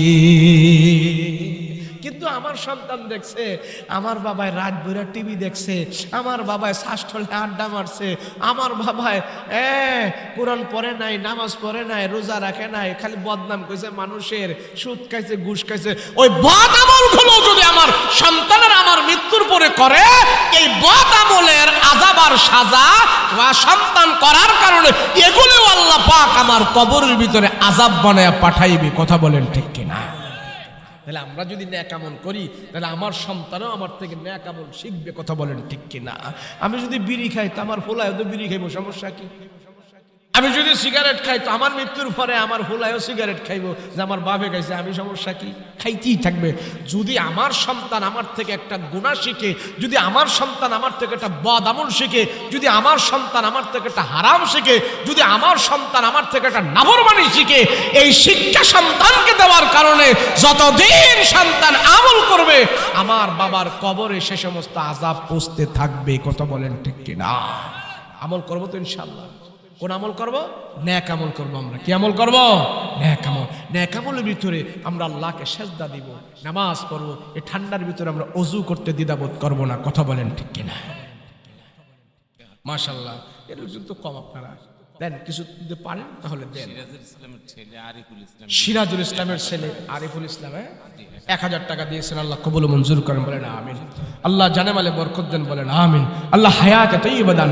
কিন্তু আমার সন্তান দেখছে আমার বাবায় রাত ভরা টিভি দেখছে, আমার বাবায় শ্বাসঠলে আড্ডা মারছে, আমার বাবায় কোরআন পড়ে নাই, নামাজ পড়ে নাই, রোজা রাখে নাই, খালি বদনাম করেছে মানুষের, সুদ খাইছে, ঘুষ খাইছে। ওই বদ আমলগুলো যদি আমার সন্তানের আমার মৃত্যুর পরে করে, এই বদ আমলের আযাব আর সাজা বা সন্তান করার কারণে এগুলো আল্লাহ পাক আমার কবরের ভিতরে আযাব বানায়া পাঠাইবে। কথা বলেন ঠিক কিনা? তাহলে আমরা যদি নেক আমল করি, তাহলে আমার সন্তানও আমার থেকে নেক আমল শিখবে। কথা বলেন ঠিক কিনা? আমি যদি বিড়ি খাই তো আমার ফুলায় তো বিড়ি খাইবো, সমস্যা কি? আমি যদি সিগারেট খাই তো আমার মৃত্যুর পরে আমার ফুলায়ও সিগারেট খাইবো, যে আমার বাপে খাইছে, আমি সমস্যা কি? খাইতেই থাকবে। যদি আমার সন্তান আমার থেকে একটা গুনাহ শিখে, যদি আমার সন্তান আমার থেকে একটা বদ আমল শিখে, যদি আমার সন্তান আমার থেকে একটা হারাম শিখে, যদি আমার সন্তান আমার থেকে একটা নাফরমানি শিখে, এই শিক্ষা সন্তানকে দেওয়ার কারণে যতদিন সন্তান আমল করবে, আমার বাবার কবরে সে সমস্ত আযাব পৌঁছতে থাকবে। কথা বলেন ঠিক কিনা? আমল করবো তো ইনশাআল্লাহ। কোন আমল করব? নেক আমল করব। আমরা কি আমল করব? নেক আমল। নেক আমলের ভিতরে আমরা আল্লাহকে সেজদা দিব, নামাজ পড়ব। এই ঠান্ডার ভিতরে আমরা ওযু করতে দ্বিধাবোধ করব না। কথা বলেন ঠিক কিনা? মাশাআল্লাহ, এর তো কম আপনারা দেন, কিছু যদি পারেন তাহলে দেন। সিরাজুল ইসলামের ছেলে আরিফুল ইসলাম 1000 টাকা দিয়েছেন, আল্লাহ কবুল মঞ্জুর করেন, বলেন আমিন। আল্লাহ জানে মালে বরকত দেন, বলেন আমিন। আল্লাহ হায়াতে তৈয়বা দান